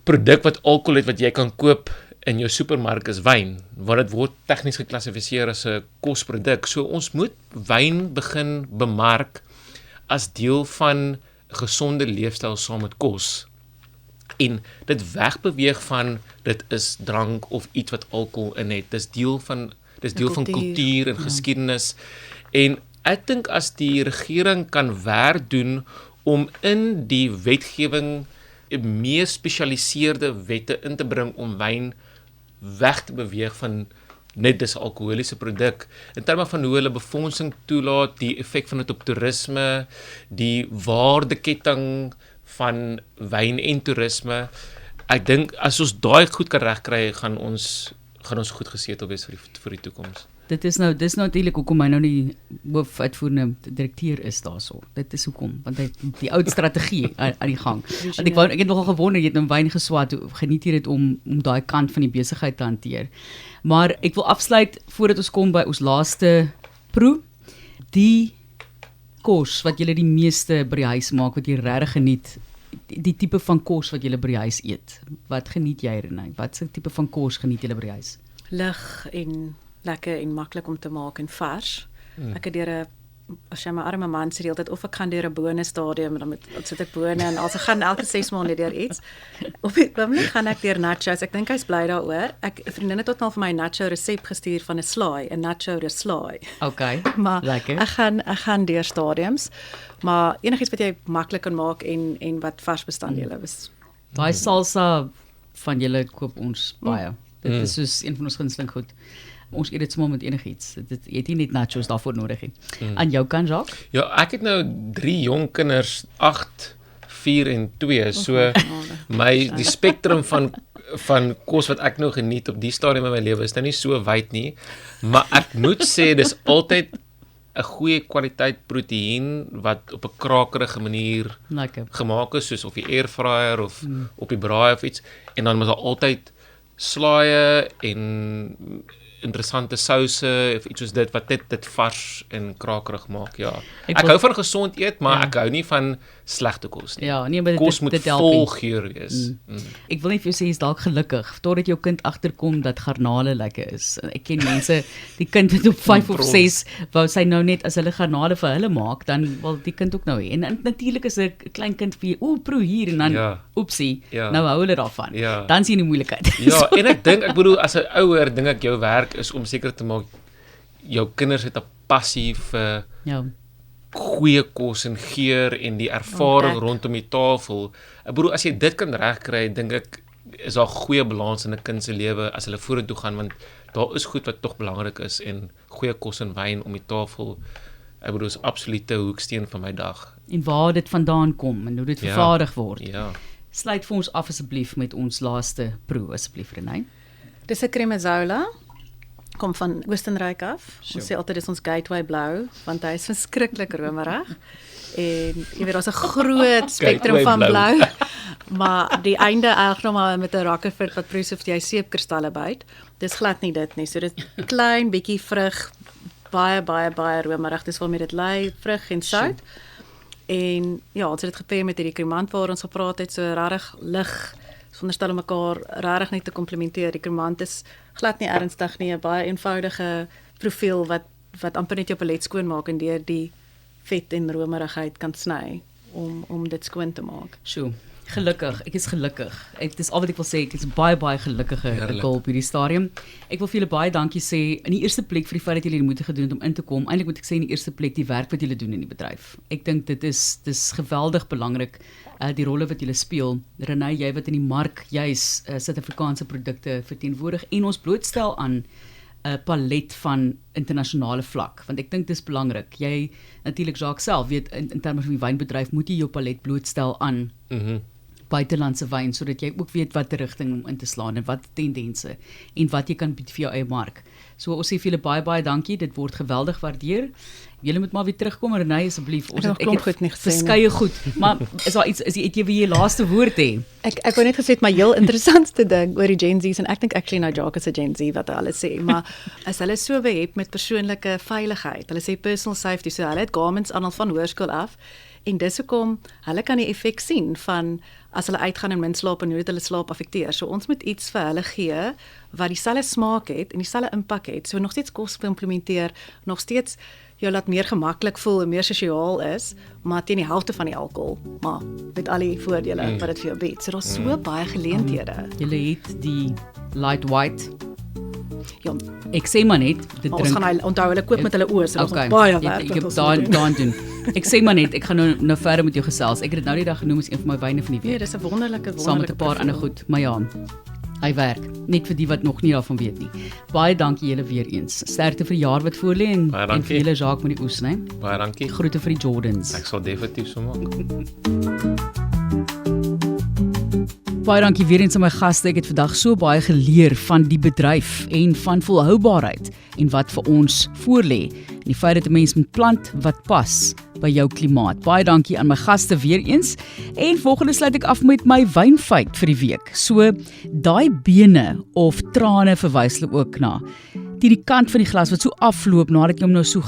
C: produk wat alkohol het wat jy kan koop in jou supermark is wyn, want dit word tegnies geklassifiseer as 'n kosproduk. So ons moet wyn begin bemark as deel van 'n gesonde leefstyl saam met kos. En dit wegbeweeg van dit is drank of iets wat alkohol in het. Dis deel van kultuur en geskiedenis. En ek dink as die regering kan werk doen om in die wetgewing meer gespesialiseerde wette in te bring om wyn weg te beweeg van net dis 'n alkoholiese produk, in terme van hoe hulle befondsing toelaat, die effek van dit op toerisme, die waardeketting van wyn en toerisme. Ek dink as ons daai goed kan regkry, gaan ons goed gesetel wees vir die toekoms.
A: Dis nou natuurlik hoekom hy nou die hoofuitvoerende direkteur is daarso. Dit is hoekom, want hy die ou strategie aan die gang. Want ek het nogal gewonder, jy het nou wyn geswat, hoe geniet jy dit om daai kant van die besigheid te hanteer. Maar ek wil afsluit voordat ons kom by ons laaste proe. Die kos wat jy die meeste by die huis maak, wat jy regtig geniet, die tipe van kos wat jy by die huis eet. Wat geniet jy, Renée? Wat se tipe van kos geniet jy by die huis?
B: Lig en lekker en maklik om te maak en vars. Ek het as jy my arme man sê die hele tyd, of ek gaan deur 'n bone stadium, dan sit ek bone en as ek gaan elke 6 maande deur iets. Op die oomblik gaan ek deur nachos. Ek dink hy's bly daaroor. 'n vriendin het tot al vir my nacho resep gestuur van 'n nacho slaai.
A: Okay,
B: maar
A: lekker.
B: Ek gaan deur stadiums, maar enigiets wat jy maklik kan maak en wat vars bestanddele is.
A: Daai salsa van julle koop ons baie. Dit is soos een van ons gunsteling goed. Ons eet dit sommer met enigiets. Jy het nie net nachos daarvoor nodig nie. Aan jou kant, Jacques?
C: Ja, ek het nou 3 jong kinders, 8, 4 en 2. So die spektrum van kos wat ek nou geniet op die stadium in my lewe is nou nie so wyd nie, maar ek moet sê dis altyd 'n goeie kwaliteit proteïen wat op 'n krakerige manier gemaak is, soos of die airfryer of op die braai of iets, en dan moet daar altyd slaaie en interessante souse of iets soos dit wat dit vars en krakerig maak. Ja. Ek hou van gesond eet, maar ek hou nie van slegte kos nie.
A: Ja, nee, maar
C: kos moet vol geur wees.
A: Ek wil net vir jou sê jy's dalk gelukkig totdat jou kind agterkom dat garnale lekker is. Ek ken mense, die kind het op 5 of 6 wou sy nou net as hulle garnale vir hulle maak, dan wil die kind ook nou hê. En natuurlik is 'n klein kind vir proe hier en dan oepsie, nou hou hulle daarvan. Dan sien jy die moeilikheid.
C: Ja, en ek bedoel as 'n ouer dink ek jou werk is om seker te maak jou kinders het 'n passie vir
A: Ja.
C: goeie kos en geur en die ervaring
B: Ontdek.
C: rondom die tafel. Ek bedoel, as jy dit kan regkry, dink ek is daar goeie balans in 'n kind se lewe as hulle vorentoe gaan, want daar is goed wat tog belangrik is en goeie kos en wyn om die tafel. Ek bedoel, is absolute hoeksteen van my dag.
A: En waar dit vandaan kom en hoe dit vervaardig word.
C: Ja.
A: Sluit vir ons af asseblief met ons laaste proe asseblief, Renée.
B: Dis 'n Cremazola. Kom van Oostenryk af.
C: Sure.
B: Ons sê altyd dis ons gateway blou, want hy is verskriklik romerig. En jy weet daar's 'n groot spektrum
C: Gateway
B: van
C: blou.
B: blou. Maar die einde erg nog maar met 'n Rockefort wat proes of jy seepkristalle byt. Dis glad nie dit nie. So dit klein bietjie vrug, baie romerig. Dis waarmee dit lei, vrug en sout. En ja, ons het dit gepair met hierdie kremant waar ons gepraat het, so regtig lig. Sonderstel om mekaar regtig net te komplementeer. Die kremant is glad nie ernstig nie, 'n baie eenvoudige profiel wat amper net jou palet skoon maak en deur die vet en romerigheid kan sny om dit skoon te maak.
A: Sjoe, gelukkig, ek is gelukkig. Dit is al wat ek wil sê, ek is baie gelukkige
C: Heerlik.
A: op hierdie stadium. Ek wil vir julle baie dankie sê in die eerste plek vir die feit dat julle die moeite gedoen het om in te kom. Eintlik moet ek sê in die eerste plek die werk wat julle doen in die bedryf. Ek dink dis geweldig belangrik, die rolle wat julle speel. Renée, jy wat in die mark juis Suid-Afrikaanse produkte verteenwoordig en ons blootstel aan 'n palet van internasionale vlak, want ek dink dis belangrik. Jy natuurlik Jacques self weet in terme van die wynbedryf moet jy jou palet blootstel aan buitelandse wyn sodat jy ook weet watter rigting om in te slaan en wat tendense en wat jy kan bied vir jou eie mark. So ons sê vir julle baie dankie, dit word geweldig waardeer. Julle moet maar weer terugkom, Renée asseblief. Ons
B: Ek het goed nie gesê nie.
A: verskeie goed, maar is daar iets het jy weer jou laaste woord hê?
B: Ek wou net gesê het my heel interessantste ding oor die Gen Z's en ek dink actually nou Jacques is 'n Gen Z wat hulle sê, maar as hulle so behep met persoonlike veiligheid. Hulle sê personal safety, so hulle het garments aan al van hoërskool af. En dis hoekom hulle kan die effek sien van as hulle uitgaan en min slaap en hoe dit hulle slaap affekteer. So ons moet iets vir hulle gee wat dieselfde smaak het en dieselfde impak het. So nog steeds kos implementeer, nog steeds jou laat meer gemaklik voel en meer sosiaal is, maar teen die helfte van die alkohol, maar met al die voordele wat dit vir jou bied. So daar's so baie geleenthede.
A: Julle het die light white.
B: Ja,
A: Ek sê maar net, dit
B: maar ons gaan hy onthou hulle koop met hulle oë, so daar's
A: Okay.
B: nog baie
A: Ek
B: werk wat
A: heb
B: ons
A: daar
B: moet doen.
A: doen. Ek sê maar net, ek gaan nou verder met jou gesels. Ek het dit nou die dag genoem as een van my wyne van die
B: Nee,
A: week.
B: dis 'n wonderlike
A: Saam met 'n paar ander goed, maar ja. Hy werk, net vir die wat nog nie daarvan weet nie. Baie dankie julle weer eens. Sterkte vir die jaar wat voorlê en
C: Baie
A: vir
C: dankie.
A: julle Jacques met die oes, né?
C: Baie dankie.
A: Groete vir die Jordans.
C: Ek sal definitief so maak.
A: Baie dankie weer eens aan my gaste. Ek het vandag so baie geleer van die bedryf en van volhoubaarheid en wat vir ons voorlê. En die feit dat 'n mens moet plant wat pas by jou klimaat. Baie dankie aan my gaste weer eens. En volgende sluit ek af met my wynfeit vir die week. So daai bene of trane verwys hulle ook na. Die kant van die glas wat so afloop nadat jy hom nou so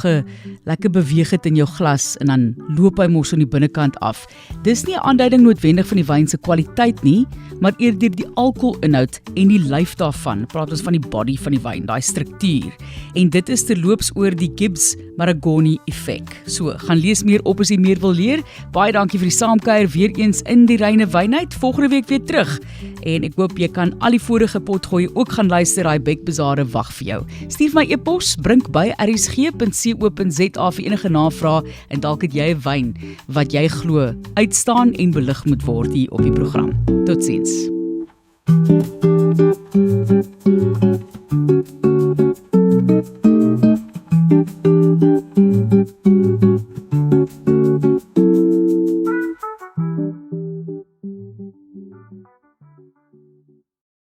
A: lekker beweeg het in jou glas en dan loop hy mos aan die binnekant af. Dis nie 'n aanduiding noodwendig van die wyn se kwaliteit nie, maar eerder die alkoholinhoud en die lyf daarvan. Praat ons van die body van die wyn, daai struktuur. En dit is terloops oor die Gibbs Maragoni effek. So, gaan lees meer op as jy meer wil leer. Baie dankie vir die saamkuier weer eens in die Reine Wynheid. Volgende week weer terug. En ek hoop jy kan al die vorige potgooi ook gaan luister. Daai Bekbazare wag vir jou. Stuur my e-pos brink by rsg.co.za vir enige navrae en dalk het jy 'n wyn wat jy glo uitstaan en belig moet word hier op die program. Totsiens.